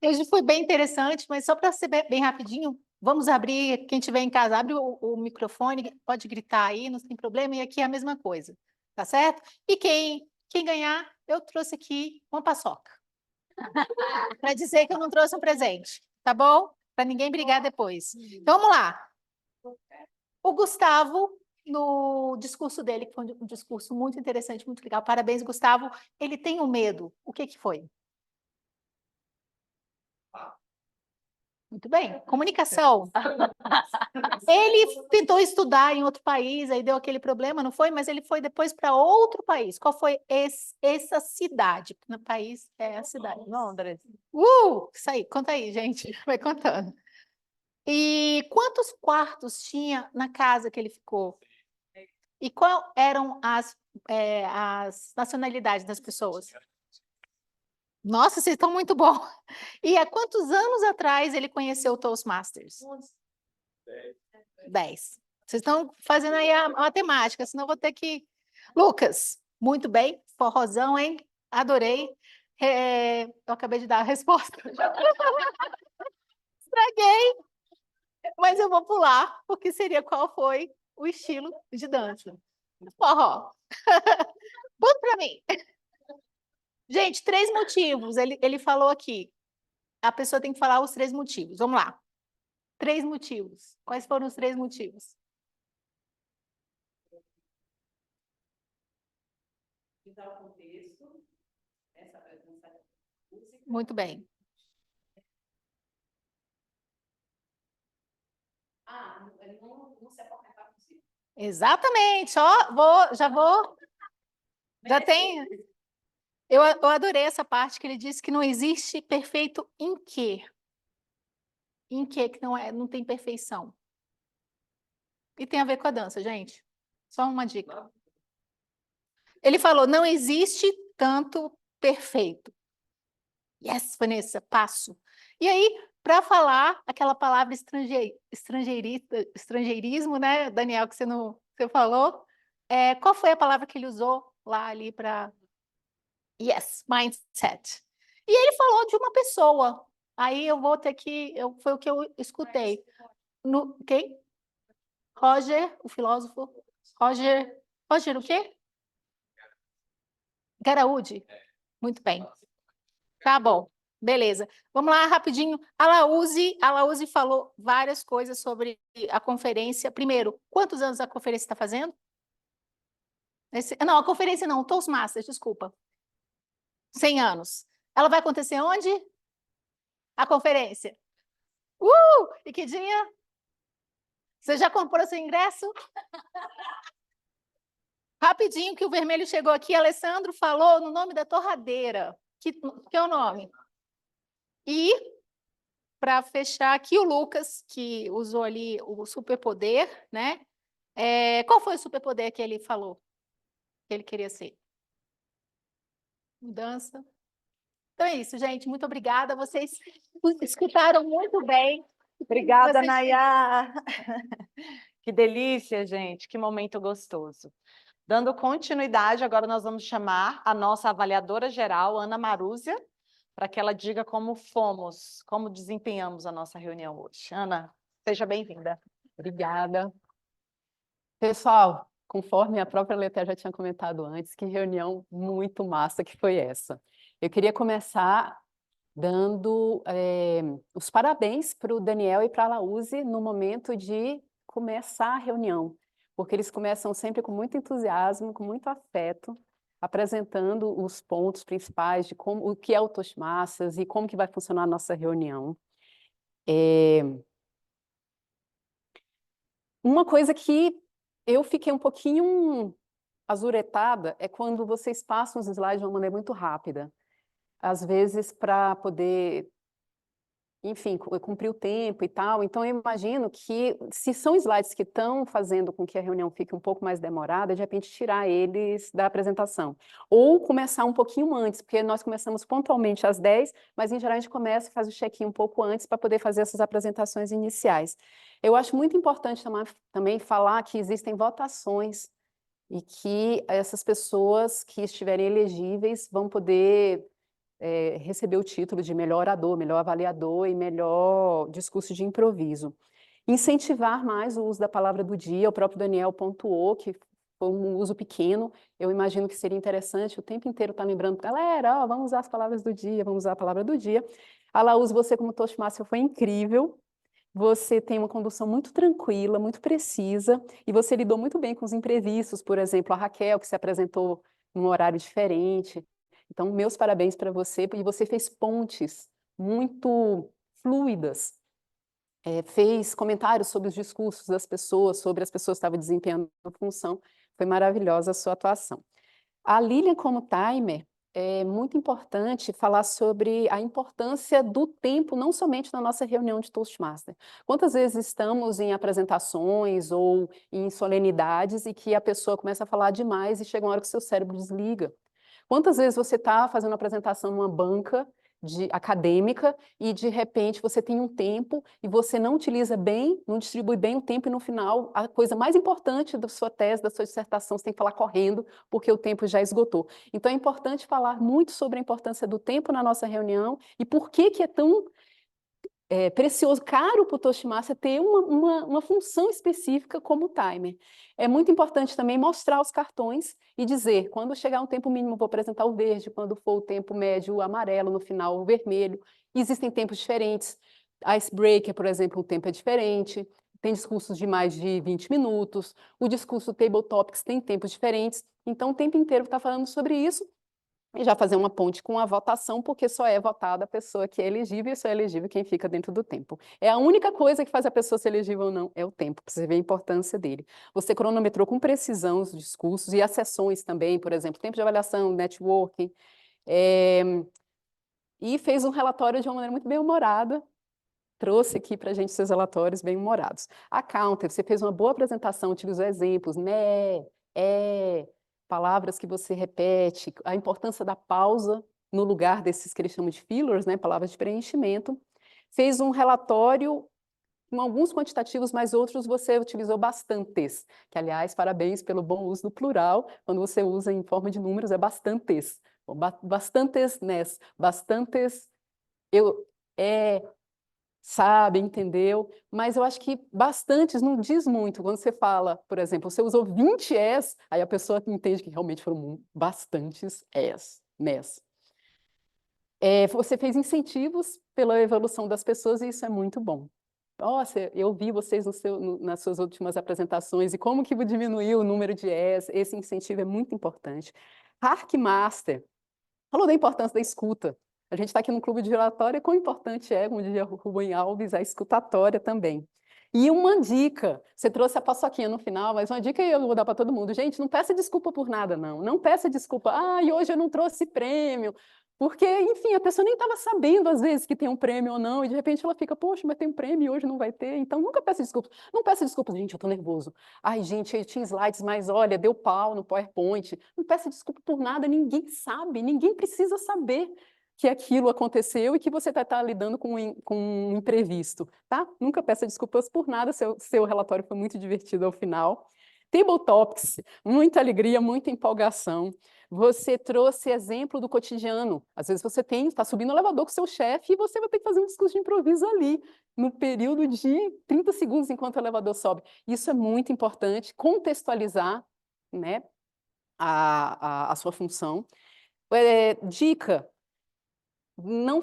Hoje foi bem interessante, mas só para ser bem rapidinho, vamos abrir, quem estiver em casa, abre o microfone, pode gritar aí, não tem problema, e aqui é a mesma coisa, tá certo? E quem ganhar, eu trouxe aqui uma paçoca, para dizer que eu não trouxe um presente, tá bom? Para ninguém brigar depois. Então, vamos lá. O Gustavo, no discurso dele, que foi um discurso muito interessante, muito legal, parabéns, Gustavo, ele tem um medo. O que foi? Muito bem. Comunicação. Ele tentou estudar em outro país, aí deu aquele problema, não foi? Mas ele foi depois para outro país. Qual foi essa cidade? No país é a cidade. Londres. Isso aí. Conta aí, gente. Vai contando. E quantos quartos tinha na casa que ele ficou? E qual eram as nacionalidades das pessoas? Nossa, vocês estão muito bons. E há quantos anos atrás ele conheceu o Toastmasters? 10. Vocês estão fazendo aí a matemática, senão eu vou ter que... Lucas, muito bem. Forrozão, hein? Adorei. Eu acabei de dar a resposta. Estraguei. Mas eu vou pular, porque seria qual foi o estilo de dança. Forró. Ponto para mim. Gente, 3 motivos. Ele falou aqui. A pessoa tem que falar os 3 motivos. Vamos lá. 3 motivos. Quais foram os 3 motivos? Muito bem. Ele não se aposentar consigo. Exatamente. Já tem. Eu adorei essa parte que ele disse que não existe perfeito em quê? Em quê que não tem perfeição? E tem a ver com a dança, gente. Só uma dica. Ele falou, não existe tanto perfeito. Yes, Vanessa, passo. E aí, para falar aquela palavra estrangeirismo, né, Daniel, que você falou, qual foi a palavra que ele usou lá ali para... Yes, mindset. E ele falou de uma pessoa. Aí eu vou ter que... Foi o que eu escutei. Quem? Roger, o filósofo. Roger o quê? Garaúdi. Muito bem. Tá bom. Beleza. Vamos lá, rapidinho. A Laúzi falou várias coisas sobre a conferência. Primeiro, quantos anos a conferência está fazendo? Não, a conferência não, o Toastmasters, desculpa. 100 anos. Ela vai acontecer onde? A conferência. E que dia? Você já comprou seu ingresso? Rapidinho, que o vermelho chegou aqui. Alessandro falou no nome da torradeira. Que é o nome? E, para fechar aqui, o Lucas, que usou ali o superpoder, né? Qual foi o superpoder que ele falou? Que ele queria ser? Mudança. Então é isso, gente. Muito obrigada. Vocês escutaram muito bem. Obrigada, Nayá. Que delícia, gente. Que momento gostoso. Dando continuidade, agora nós vamos chamar a nossa avaliadora geral, Ana Marúzia, para que ela diga como fomos, como desempenhamos a nossa reunião hoje. Ana, seja bem-vinda. Obrigada. Pessoal, conforme a própria Leté já tinha comentado antes, que reunião muito massa que foi essa. Eu queria começar dando os parabéns para o Daniel e para a Laúzi no momento de começar a reunião, porque eles começam sempre com muito entusiasmo, com muito afeto, apresentando os pontos principais de o que é o Toastmasters e como que vai funcionar a nossa reunião. Uma coisa que eu fiquei um pouquinho azuretada é quando vocês passam os slides de uma maneira muito rápida. às vezes para poder, enfim, cumprir o tempo e tal. Então, eu imagino que, se são slides que estão fazendo com que a reunião fique um pouco mais demorada, de repente tirar eles da apresentação. Ou começar um pouquinho antes, porque nós começamos pontualmente às 10, mas, em geral, a gente começa e faz o check-in um pouco antes para poder fazer essas apresentações iniciais. Eu acho muito importante também falar que existem votações e que essas pessoas que estiverem elegíveis vão poder receber o título de melhor orador, melhor avaliador e melhor discurso de improviso. Incentivar mais o uso da palavra do dia, o próprio Daniel pontuou que foi um uso pequeno, eu imagino que seria interessante o tempo inteiro estar lembrando, galera, ó, vamos usar as palavras do dia, vamos usar a palavra do dia. Alaúz, você como Toastmaster foi incrível, você tem uma condução muito tranquila, muito precisa, e você lidou muito bem com os imprevistos, por exemplo, a Raquel, que se apresentou num horário diferente. Então, meus parabéns para você, porque você fez pontes muito fluidas, fez comentários sobre os discursos das pessoas, sobre as pessoas que estavam desempenhando a função. Foi maravilhosa a sua atuação. A Lilian, como timer, é muito importante falar sobre a importância do tempo, não somente na nossa reunião de Toastmaster. Quantas vezes estamos em apresentações ou em solenidades e que a pessoa começa a falar demais e chega uma hora que o seu cérebro desliga? Quantas vezes você está fazendo uma apresentação numa banca acadêmica e, de repente, você tem um tempo e você não utiliza bem, não distribui bem o tempo e, no final, a coisa mais importante da sua tese, da sua dissertação, você tem que falar correndo porque o tempo já esgotou. Então, é importante falar muito sobre a importância do tempo na nossa reunião e por que é tão precioso, caro para o Toastmaster ter uma função específica como timer. É muito importante também mostrar os cartões e dizer, quando chegar um tempo mínimo, vou apresentar o verde, quando for o tempo médio, o amarelo, no final, o vermelho. Existem tempos diferentes. Icebreaker, por exemplo, o tempo é diferente. Tem discursos de mais de 20 minutos. O discurso Table Topics tem tempos diferentes. Então, o tempo inteiro está falando sobre isso. E já fazer uma ponte com a votação, porque só é votada a pessoa que é elegível e só é elegível quem fica dentro do tempo. É a única coisa que faz a pessoa ser elegível ou não, é o tempo, para você ver a importância dele. Você cronometrou com precisão os discursos e as sessões também, por exemplo, tempo de avaliação, networking, e fez um relatório de uma maneira muito bem-humorada, trouxe aqui para a gente seus relatórios bem-humorados. A Counter, você fez uma boa apresentação, utilizou exemplos, né, palavras que você repete, a importância da pausa no lugar desses que eles chamam de fillers, né, palavras de preenchimento. Fez um relatório com alguns quantitativos, mas outros você utilizou bastantes, que, aliás, parabéns pelo bom uso do plural, quando você usa em forma de números, é bastantes. Bastantes, nes, bastantes, sabe, entendeu? Mas eu acho que bastantes não diz muito. Quando você fala, por exemplo, você usou 20 es, aí a pessoa entende que realmente foram bastantes es, nes. Você fez incentivos pela evolução das pessoas e isso é muito bom. Nossa, eu vi vocês nas suas últimas apresentações e como que diminuiu o número de es, esse incentivo é muito importante. Hackmaster falou da importância da escuta. A gente está aqui no clube de oratória, quão importante é, como dizia Rubem Alves, a escutatória também. E uma dica, você trouxe a paçoquinha no final, mas uma dica eu vou dar para todo mundo. Gente, não peça desculpa por nada, não. Não peça desculpa, e hoje eu não trouxe prêmio. Porque, enfim, a pessoa nem estava sabendo, às vezes, que tem um prêmio ou não, e de repente ela fica, poxa, mas tem um prêmio e hoje não vai ter. Então, nunca peça desculpas. Não peça desculpas, gente, eu estou nervoso. Ai, gente, eu tinha slides, mas olha, deu pau no PowerPoint. Não peça desculpa por nada, ninguém sabe, ninguém precisa saber que aquilo aconteceu e que você está lidando com um imprevisto, tá? Nunca peça desculpas por nada, seu relatório foi muito divertido ao final. Table Topics, muita alegria, muita empolgação. Você trouxe exemplo do cotidiano. Às vezes você está subindo o elevador com seu chefe e você vai ter que fazer um discurso de improviso ali, no período de 30 segundos enquanto o elevador sobe. Isso é muito importante, contextualizar, né, a sua função. Dica, não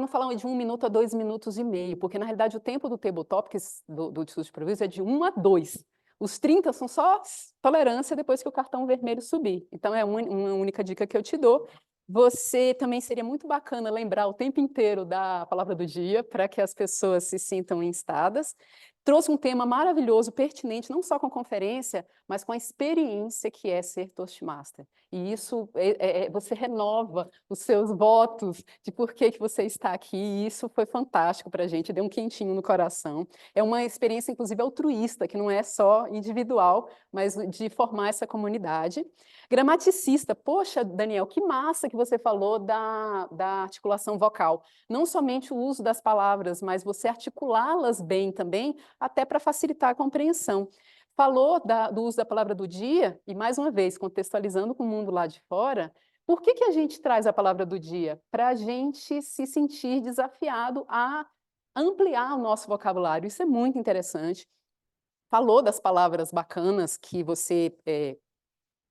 falar de 1 minuto a 2 minutos e meio, porque na realidade o tempo do Table Topics, do discurso de improviso, é de 1 a 2. Os 30 são só tolerância depois que o cartão vermelho subir. Então, é uma única dica que eu te dou. Você também seria muito bacana lembrar o tempo inteiro da palavra do dia, para que as pessoas se sintam instadas. Trouxe um tema maravilhoso, pertinente, não só com a conferência, mas com a experiência que é ser Toastmaster. E isso, você renova os seus votos de por que que você está aqui, e isso foi fantástico para a gente, deu um quentinho no coração. É uma experiência, inclusive, altruísta, que não é só individual, mas de formar essa comunidade. Gramaticista, poxa, Daniel, que massa que você falou da articulação vocal. Não somente o uso das palavras, mas você articulá-las bem também, até para facilitar a compreensão. Falou do uso da palavra do dia, e mais uma vez, contextualizando com o mundo lá de fora, por que que a gente traz a palavra do dia? Para a gente se sentir desafiado a ampliar o nosso vocabulário. Isso é muito interessante. Falou das palavras bacanas que você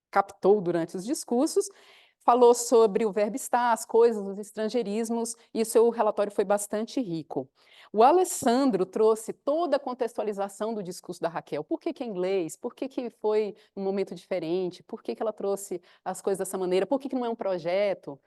captou durante os discursos, falou sobre o verbo estar, as coisas, os estrangeirismos, e o seu relatório foi bastante rico. O Alessandro trouxe toda a contextualização do discurso da Raquel. Por que que é inglês? Por que que foi um momento diferente? Por que que ela trouxe as coisas dessa maneira? Por que que não é um projeto?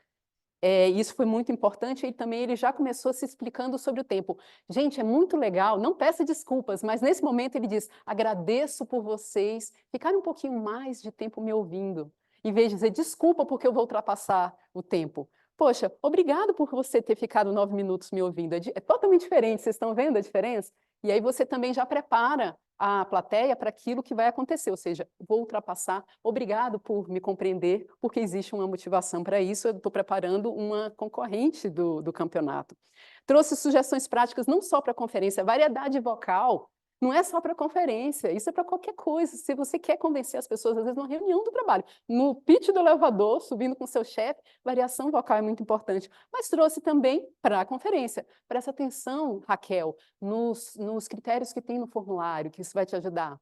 Isso foi muito importante, e também ele já começou se explicando sobre o tempo. Gente, é muito legal, não peça desculpas, mas nesse momento ele diz, agradeço por vocês ficarem um pouquinho mais de tempo me ouvindo, em vez de dizer, desculpa porque eu vou ultrapassar o tempo. Poxa, obrigado por você ter ficado 9 minutos me ouvindo, é totalmente diferente, vocês estão vendo a diferença? E aí você também já prepara a plateia para aquilo que vai acontecer, ou seja, vou ultrapassar, obrigado por me compreender, porque existe uma motivação para isso, eu estou preparando uma concorrente do campeonato. Trouxe sugestões práticas não só para a conferência, variedade vocal não é só para conferência, isso é para qualquer coisa. Se você quer convencer as pessoas, às vezes, numa reunião do trabalho, no pitch do elevador, subindo com seu chefe, variação vocal é muito importante. Mas trouxe também para a conferência. Presta atenção, Raquel, nos critérios que tem no formulário, que isso vai te ajudar.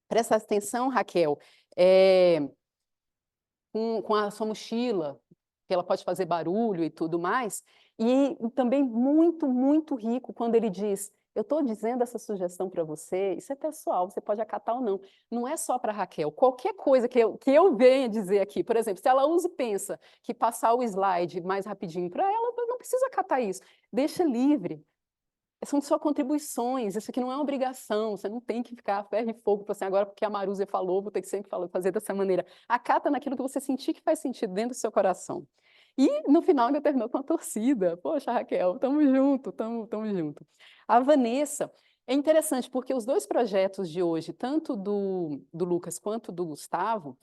Presta atenção, Raquel, com a sua mochila, que ela pode fazer barulho e tudo mais. E também muito, muito rico quando ele diz, eu estou dizendo essa sugestão para você, isso é pessoal, você pode acatar ou não. Não é só para a Raquel. Qualquer coisa que eu venha dizer aqui, por exemplo, se ela usa e pensa que passar o slide mais rapidinho para ela, não precisa acatar isso. Deixa livre. São só contribuições, isso aqui não é uma obrigação, você não tem que ficar ferro e fogo, assim, agora porque a Marúzia falou, vou ter que sempre fazer dessa maneira. Acata naquilo que você sentir que faz sentido dentro do seu coração. E no final ainda terminou com a torcida. Poxa, Raquel, tamo junto, tamo junto. A Vanessa, é interessante porque os dois projetos de hoje, tanto do Lucas quanto do Gustavo,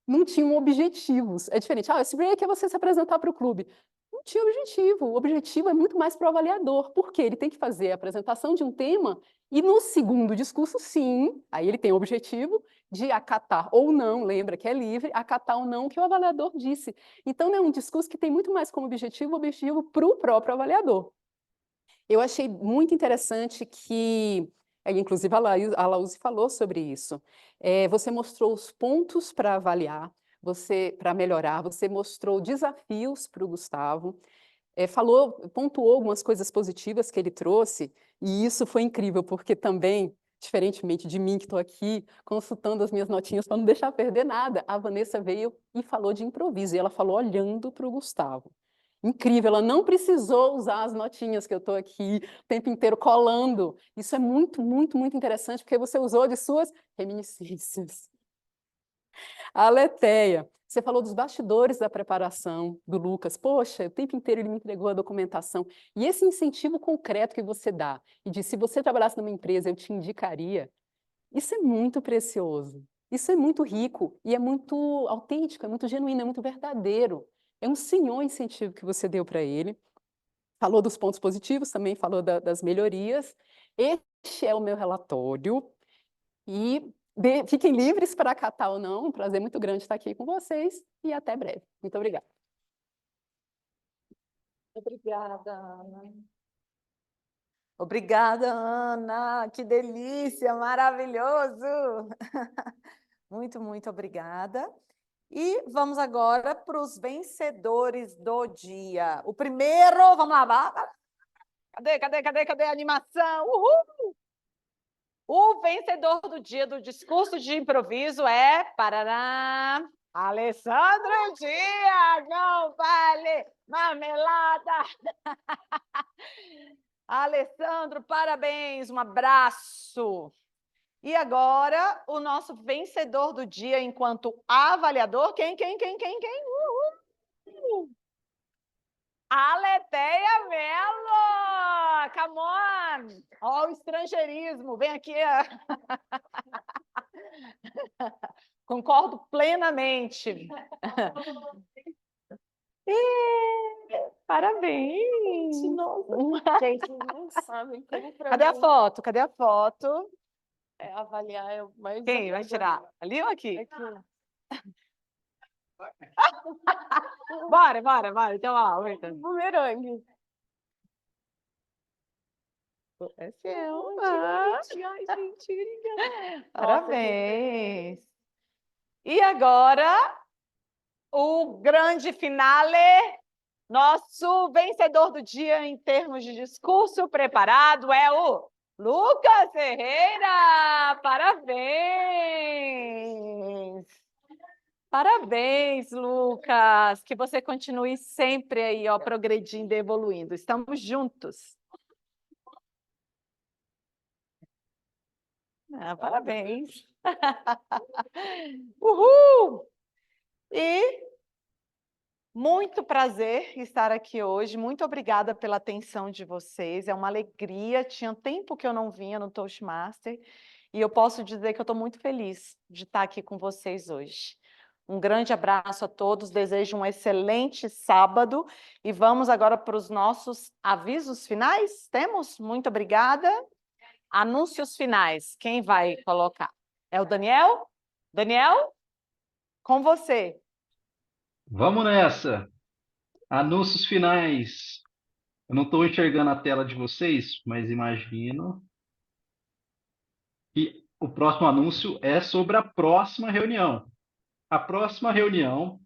não tinham objetivos. É diferente. Esse break é você se apresentar para o clube. Não tinha objetivo. O objetivo é muito mais para o avaliador, porque ele tem que fazer a apresentação de um tema e no segundo discurso, sim, aí ele tem o objetivo de acatar ou não, lembra que é livre, acatar ou não o que o avaliador disse. Então, é um discurso que tem muito mais como objetivo o objetivo para o próprio avaliador. Eu achei muito interessante que, inclusive a Laúzi falou sobre isso, você mostrou os pontos para avaliar, para melhorar, você mostrou desafios para o Gustavo, pontuou algumas coisas positivas que ele trouxe, e isso foi incrível, porque também, diferentemente de mim que estou aqui, consultando as minhas notinhas para não deixar perder nada, a Vanessa veio e falou de improviso, e ela falou olhando para o Gustavo. Incrível, ela não precisou usar as notinhas que eu estou aqui o tempo inteiro colando. Isso é muito, muito, muito interessante, porque você usou de suas reminiscências. A Aleteia, você falou dos bastidores da preparação do Lucas. Poxa, o tempo inteiro ele me entregou a documentação. E esse incentivo concreto que você dá, e de se você trabalhasse numa empresa, eu te indicaria, isso é muito precioso. Isso é muito rico e é muito autêntico, é muito genuíno, é muito verdadeiro. É um senhor incentivo que você deu para ele. Falou dos pontos positivos, também falou das melhorias. Este é o meu relatório. E fiquem livres para acatar ou não. Um prazer muito grande estar aqui com vocês. E até breve. Muito obrigada. Obrigada, Ana. Obrigada, Ana. Que delícia, maravilhoso. Muito, muito obrigada. E vamos agora para os vencedores do dia. O primeiro, vamos lá. Cadê a animação? Uhul! O vencedor do dia do discurso de improviso é parará, Alessandro Dias, não vale marmelada. Alessandro, parabéns, um abraço. E agora, o nosso vencedor do dia enquanto avaliador, quem? Aleteia Mello! Come on! Ó, o estrangeirismo, vem aqui. Concordo plenamente. Parabéns! Gente, vocês não sabem como pra Cadê a mim foto? Cadê a foto? avaliar é o mais Quem vai tirar? Ali ou aqui? Aqui. Bora. Então, ó, então. Bumerangue. É seu. Ai, gente, obrigada. Parabéns. E agora, o grande finale, nosso vencedor do dia em termos de discurso preparado é o Lucas Ferreira. Parabéns. Parabéns, Lucas. Que você continue sempre aí, ó, progredindo e evoluindo. Estamos juntos. Parabéns. Uhul! E muito prazer estar aqui hoje. Muito obrigada pela atenção de vocês. É uma alegria. Tinha tempo que eu não vinha no Toastmaster e eu posso dizer que eu estou muito feliz de estar aqui com vocês hoje. Um grande abraço a todos. Desejo um excelente sábado e vamos agora para os nossos avisos finais. Temos? Muito obrigada. Anúncios finais. Quem vai colocar? É o Daniel? Daniel? Com você. Vamos nessa. Anúncios finais. Eu não estou enxergando a tela de vocês, mas imagino que o próximo anúncio é sobre a próxima reunião. A próxima reunião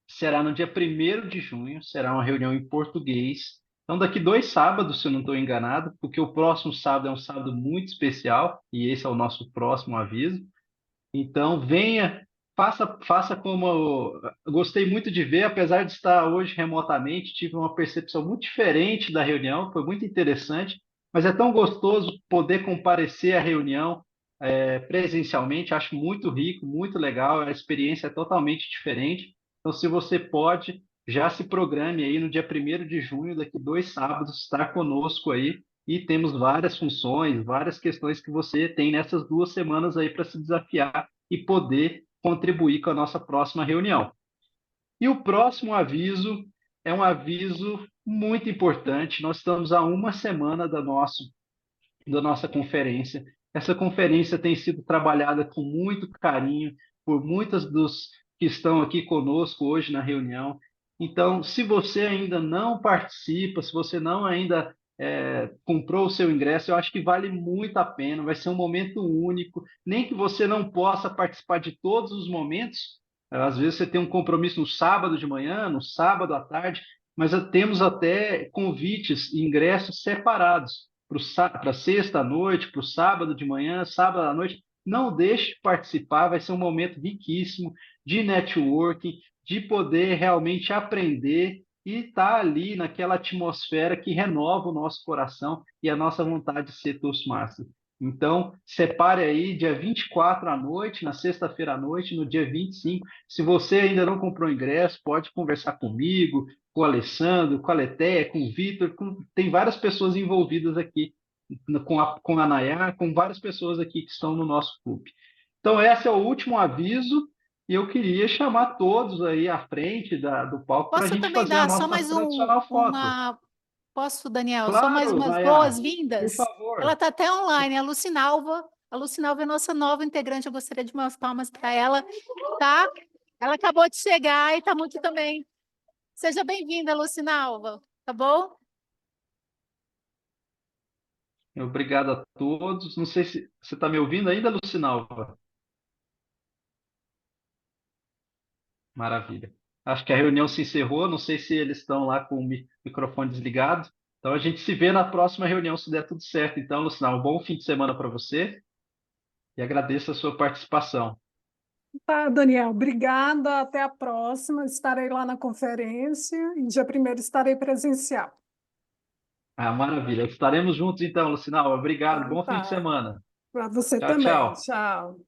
será no dia 1º de junho, será uma reunião em português. Então, daqui 2 sábados, se eu não estou enganado, porque o próximo sábado é um sábado muito especial, e esse é o nosso próximo aviso. Então, venha, faça como eu gostei muito de ver, apesar de estar hoje remotamente, tive uma percepção muito diferente da reunião, foi muito interessante, mas é tão gostoso poder comparecer à reunião presencialmente, acho muito rico, muito legal, a experiência é totalmente diferente. Então, se você pode, já se programe aí no dia 1º de junho, daqui 2 sábados, estar conosco aí, e temos várias funções, várias questões que você tem nessas 2 semanas aí para se desafiar e poder contribuir com a nossa próxima reunião. E o próximo aviso é um aviso muito importante. Nós estamos a 1 semana da nossa conferência. Essa conferência tem sido trabalhada com muito carinho por muitos dos que estão aqui conosco hoje na reunião. Então, se você ainda não participa, se você não ainda comprou o seu ingresso, eu acho que vale muito a pena, vai ser um momento único, nem que você não possa participar de todos os momentos, às vezes você tem um compromisso no sábado de manhã, no sábado à tarde, mas temos até convites e ingressos separados para sexta à noite, para o sábado de manhã, sábado à noite. Não deixe de participar, vai ser um momento riquíssimo de networking, de poder realmente aprender e estar ali naquela atmosfera que renova o nosso coração e a nossa vontade de ser Toastmaster. Então, separe aí dia 24 à noite, na sexta-feira à noite, no dia 25. Se você ainda não comprou ingresso, pode conversar comigo, com o Alessandro, com a Letéia, com o Vitor, tem várias pessoas envolvidas aqui, com a Nayá, com várias pessoas aqui que estão no nosso clube. Então, esse é o último aviso, e eu queria chamar todos aí à frente do palco para a Posso gente também fazer a dar só nossa mais tradicional foto. Posso, Daniel, só mais Claro, umas Nayá, boas-vindas? por favor. Ela está até online, a Lucinalva. A Lucinalva é nossa nova integrante, eu gostaria de umas palmas para ela, tá? Ela acabou de chegar e está muito também. Seja bem-vinda, Lucinalva, tá bom? Obrigado a todos. Não sei se você está me ouvindo ainda, Lucinalva. Maravilha. Acho que a reunião se encerrou. Não sei se eles estão lá com o microfone desligado. Então a gente se vê na próxima reunião, se der tudo certo. Então, Lucinalva, um bom fim de semana para você e agradeço a sua participação. Tá, Daniel, obrigada. Até a próxima. Estarei lá na conferência e dia 1º estarei presencial. Ah, maravilha. Estaremos juntos então, Lucinalva. Obrigado. Bom fim de Tá. semana. Para você Tchau, também. tchau. Tchau.